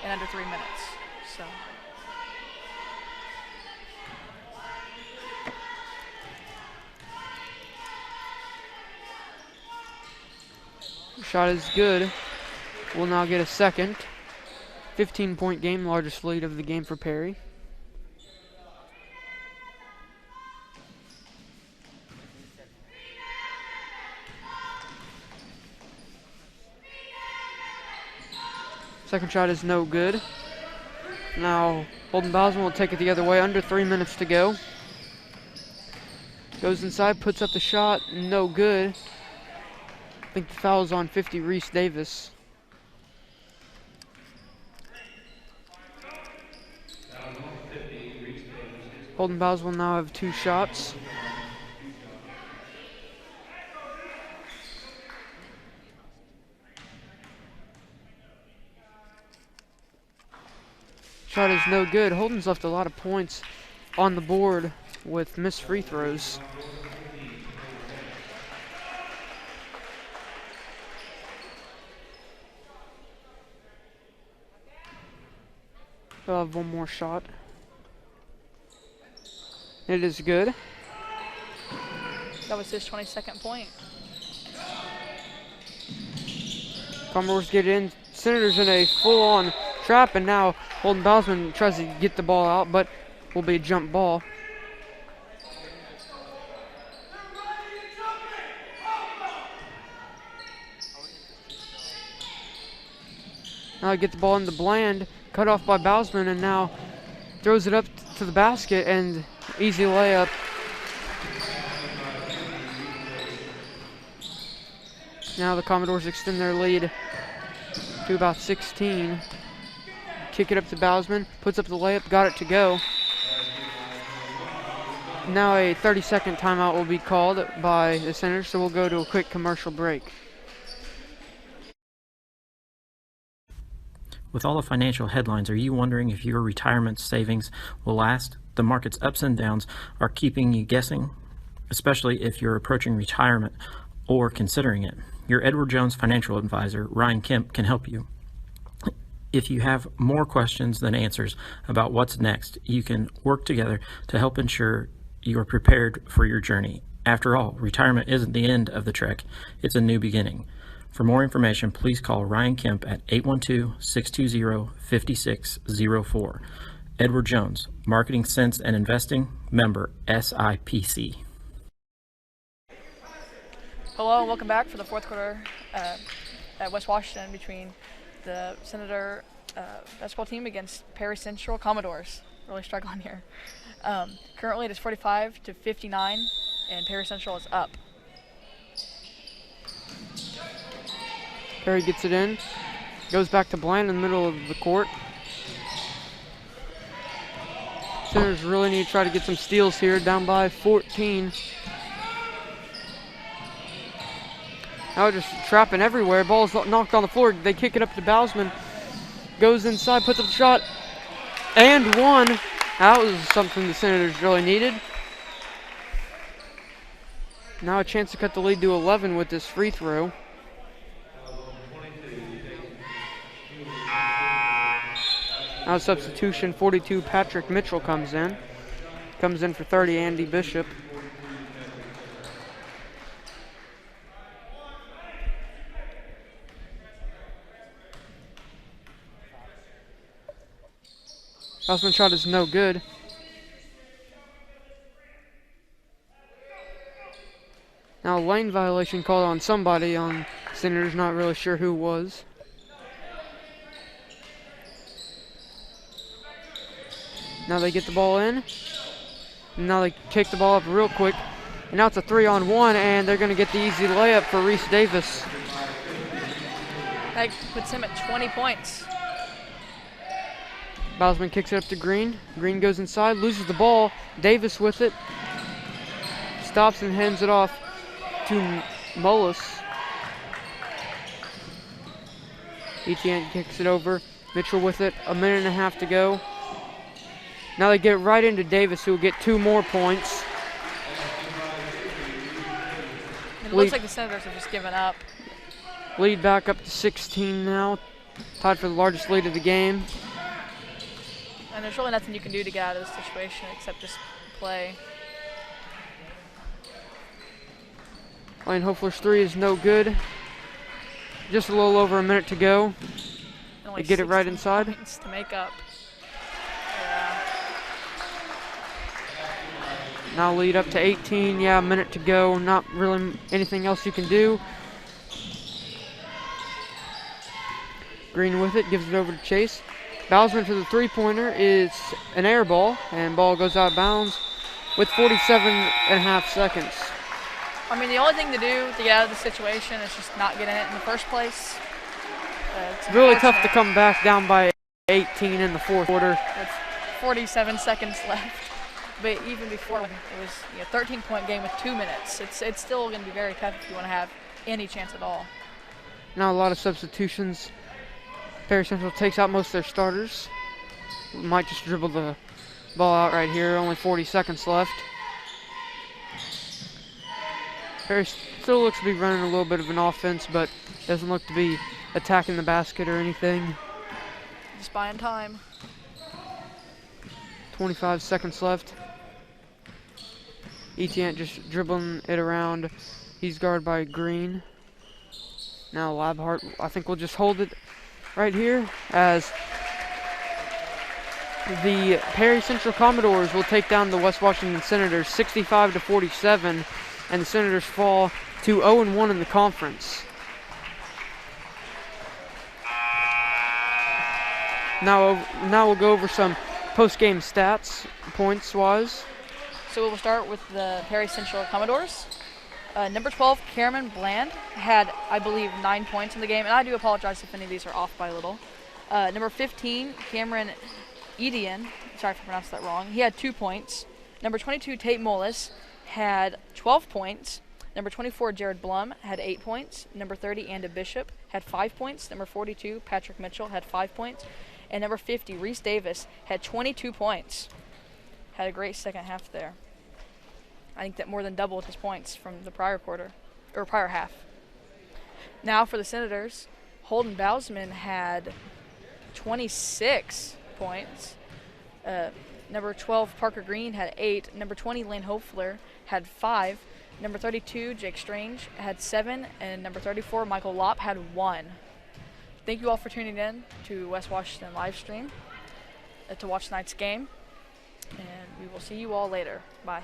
in under 3 minutes. So Shot is good. We'll now get a second. 15-point game, largest lead of the game for Perry. Second shot is no good. Now Holden Bosman will take it the other way, under 3 minutes to go. Goes inside, puts up the shot, no good. I think the foul's on 50, Reese Davis. Holden Bowes will now have 2 shots. Shot is no good. Holden's left a lot of points on the board with missed free throws. He'll have one more shot. It is good. That was his 22nd point. Commodores get in. Senators in a full-on trap, and now Holden Bosman tries to get the ball out, but will be a jump ball. Now get the ball into Bland, cut off by Bosman, and now throws it up to the basket, and easy layup. Now the Commodores extend their lead to about 16. Kick it up to Bosman, puts up the layup, got it to go. Now a 30-second timeout will be called by the Senators, so we'll go to a quick commercial break. With all the financial headlines, are you wondering if your retirement savings will last? The market's ups and downs are keeping you guessing, especially if you're approaching retirement or considering it. Your Edward Jones financial advisor, Ryan Kemp, can help you. If you have more questions than answers about what's next, you can work together to help ensure you are prepared for your journey. After all, retirement isn't the end of the trek, it's a new beginning. For more information, please call Ryan Kemp at 812-620-5604. Edward Jones, Marketing Sense and Investing, member SIPC. Hello and welcome back for the fourth quarter at West Washington between the Senator basketball team against Perry Central Commodores. Really struggling here. Currently it is 45-59 and Perry Central is up. Perry gets it in, goes back to Bland in the middle of the court. Senators really need to try to get some steals here, down by 14. Now just trapping everywhere. Ball's knocked on the floor. They kick it up to Bosman. Goes inside, puts up the shot, and one. That was something the Senators really needed. Now a chance to cut the lead to 11 with this free throw. Now substitution, 42, Patrick Mitchell comes in. Comes in for 30, Andy Bishop. Bosman shot is no good. Now a lane violation called on somebody on Senators, not really sure who was. Now they get the ball in. And now they kick the ball up real quick. And now it's a 3-on-1, and they're going to get the easy layup for Reese Davis. That puts him at 20 points. Bosman kicks it up to Green. Green goes inside, loses the ball. Davis with it. Stops and hands it off to Mullis. Etienne kicks it over. Mitchell with it. A minute and a half to go. Now they get right into Davis, who will get 2 more points. It looks like the Senators have just given up. Lead back up to 16 now. Tied for the largest lead of the game. And there's really nothing you can do to get out of this situation except just play. Lane Hoefler's 3 is no good. Just a little over a minute to go. Only They get it right 16 inside. points to make up. Yeah. Now lead up to 18. Yeah, a minute to go. Not really anything else you can do. Green with it, gives it over to Chase. Bowsman for the three-pointer is an air ball, and ball goes out of bounds with 47.5 seconds. I mean, the only thing to do to get out of the situation is just not get in it in the first place. It's really tough to come back down by 18 in the fourth quarter. With 47 seconds left. But even before, it was a 13-point game with 2 minutes. It's still going to be very tough if you want to have any chance at all. Now a lot of substitutions. Perry Central takes out most of their starters. Might just dribble the ball out right here. Only 40 seconds left. Perry still looks to be running a little bit of an offense, but doesn't look to be attacking the basket or anything. Just buying time. 25 seconds left. Etienne just dribbling it around. He's guarded by Green. Now Labhart, I think we'll just hold it right here as the Perry Central Commodores will take down the West Washington Senators 65-47, and the Senators fall to 0-1 in the conference. Now we'll go over some post-game stats, points-wise. So we'll start with the Perry Central Commodores. Number 12, Cameron Bland, had, I believe, 9 points in the game, and I do apologize if any of these are off by a little. Number 15, Cameron Edian, sorry if I pronounced that wrong, he had 2 points. Number 22, Tate Mullis, had 12 points. Number 24, Jared Blum, had 8 points. Number 30, Andy Bishop, had 5 points. Number 42, Patrick Mitchell, had 5 points. And number 50, Reese Davis, had 22 points. Had a great second half there. I think that more than doubled his points from the prior quarter, or prior half. Now for the Senators, Holden Bowsman had 26 points. Number 12, Parker Green, had 8. Number 20, Lane Hofler, had 5. Number 32, Jake Strange, had 7. And number 34, Michael Lopp, had 1. Thank you all for tuning in to West Washington Livestream to watch tonight's game. And we will see you all later. Bye.